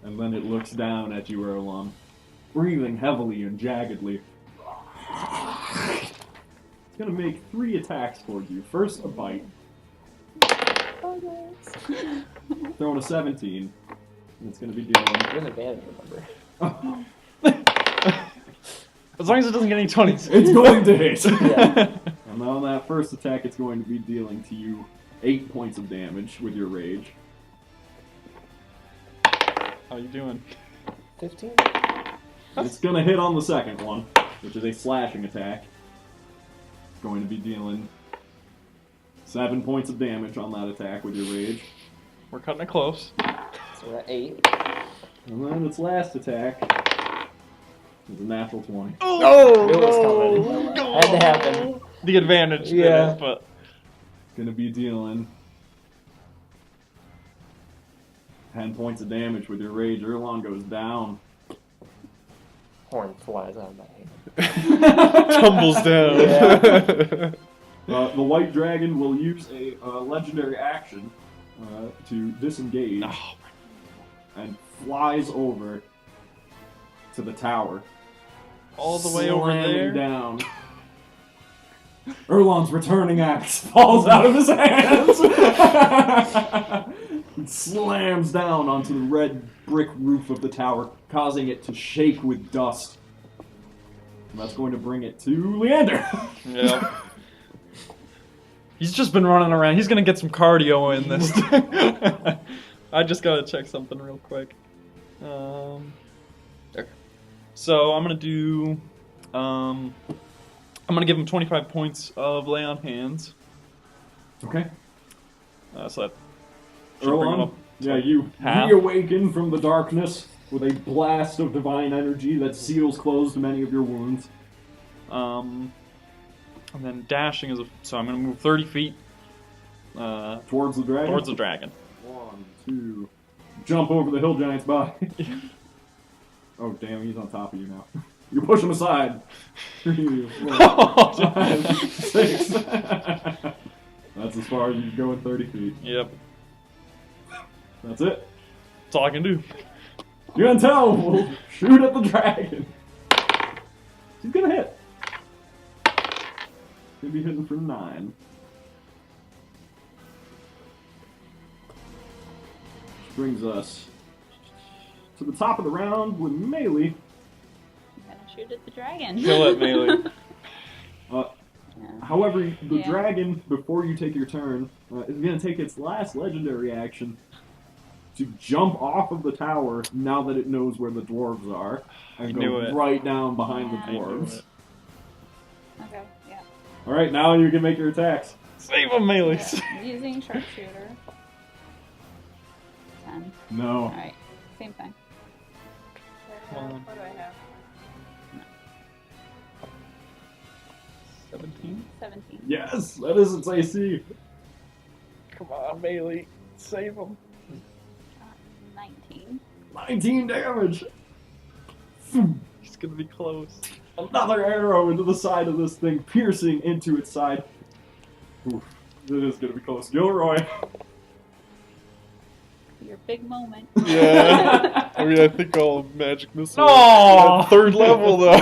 And then it looks down at you, Erlon, breathing heavily and jaggedly. It's gonna make 3 attacks towards you. First, a bite. Throwing a 17. And it's gonna be dealing. You have advantage, remember. As long as it doesn't get any 20s. It's going to hit. Yeah. And on that first attack, it's going to be dealing to you 8 points of damage with your rage. How you doing? 15? It's gonna hit on the second one, which is a slashing attack. It's going to be dealing 7 points of damage on that attack with your rage. We're cutting it close. So we're at 8. And then its last attack is a natural 20. Oh, Knew it was coming. Had to happen. The advantage did Yeah. it, but Gonna be dealing 10 points of damage with your rage. Erlon goes down. Horn flies out of my hand. tumbles down. Yeah. The white dragon will use a legendary action to disengage oh, and flies over to the tower. all the way over slamming there. down. Erlon's returning axe falls out of his hands. It slams down onto the red brick roof of the tower, causing it to shake with dust. And that's going to bring it to Leander. Yeah. He's just been running around. He's gonna get some cardio in this. I just gotta check something real quick. There. So I'm gonna do. I'm gonna give him 25 points of lay on hands. Okay. So that should bring him Erlon, up. yeah, you half. reawaken from the darkness with a blast of divine energy that seals closed many of your wounds. And then dashing is so I'm gonna move 30 feet. Towards the dragon? Towards the dragon. 1, 2. Jump over the hill giant's body. Oh, damn, he's on top of you now. You push him aside. 3, 4, 5, 6. That's as far as you can go in 30 feet. Yep. That's it. That's all I can do. You can tell. We'll shoot at the dragon. He's gonna hit. Gonna be hitting for 9. Which brings us to the top of the round with melee. I'm gonna shoot at the dragon. Kill it, melee. However, the Yeah. dragon, before you take your turn, is going to take its last legendary action to jump off of the tower now that it knows where the dwarves are, and I go knew it. right down behind Yeah. the I knew dwarves. it. Okay, yeah. All right, now you can make your attacks. Save him, melee. Yeah. Using sharpshooter. 10. No. Alright, same thing. Come on. What do I have? 17. 17. Yes, that is its AC. Come on, melee. Save him. 19. 19 damage. He's gonna be close. Another arrow into the side of this thing, piercing into its side. Oof, it is going to be close. Gilroy. Your big moment. Yeah. I mean, I think all magic missiles. No! At 3rd level, though.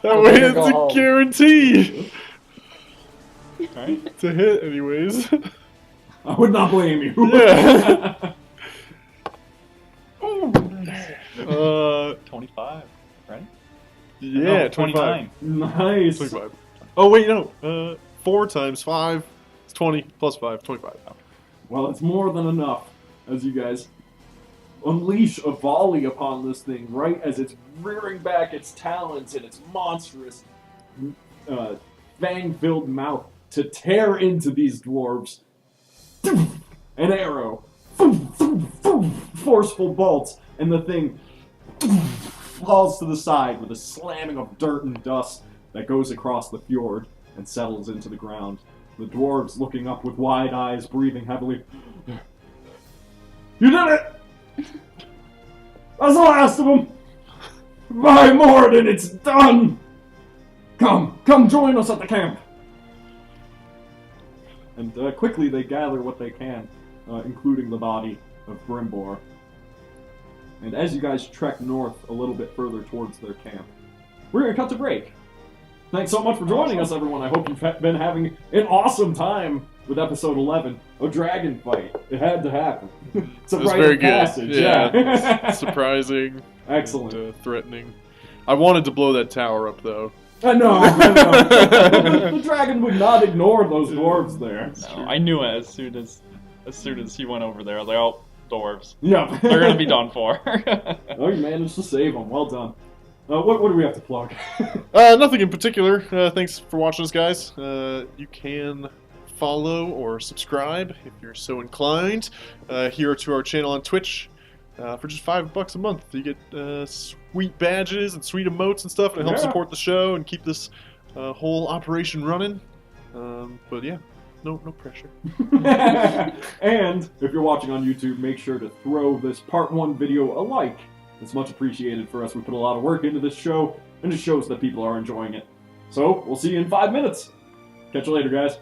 That way Go it's home. a guarantee Alright. to hit, anyways. I would not blame you. Yeah. 25, right? Yeah, No, 29. Nice. 25. Oh, wait, no. 4 times 5 is 20 plus 5, 25. Well, it's more than enough as you guys unleash a volley upon this thing right as it's rearing back its talons and its monstrous fang-filled mouth to tear into these dwarves. An arrow. Forceful bolts, and the thing falls to the side with a slamming of dirt and dust that goes across the fjord and settles into the ground. The dwarves looking up with wide eyes, breathing heavily. You did it! That's the last of them! By Morden, it's done! Come join us at the camp! And quickly they gather what they can, including the body of Brimbor. And as you guys trek north a little bit further towards their camp, we're going to cut to break. Thanks so much for joining us, everyone. I hope you've been having an awesome time with episode 11, a dragon fight. It had to happen. It's a It was rite very of good. passage. Yeah. Surprising. Excellent. And, threatening. I wanted to blow that tower up, though. I know. The dragon would not ignore those dwarves there. No, I knew it as soon as he went over there. I was like, oh, dwarves. Yeah. They're gonna be done for. Oh, you managed to save them. Well done. What do we have to plug? Nothing in particular. Thanks for watching us, guys. You can follow or subscribe if you're so inclined. Here to our channel on Twitch. For just $5 a month, you get sweet badges and sweet emotes and stuff, and it helps support the show and keep this whole operation running. But yeah, no pressure. And if you're watching on YouTube, make sure to throw this part 1 video a like. It's much appreciated for us. We put a lot of work into this show, and it shows that people are enjoying it. So, we'll see you in 5 minutes. Catch you later, guys.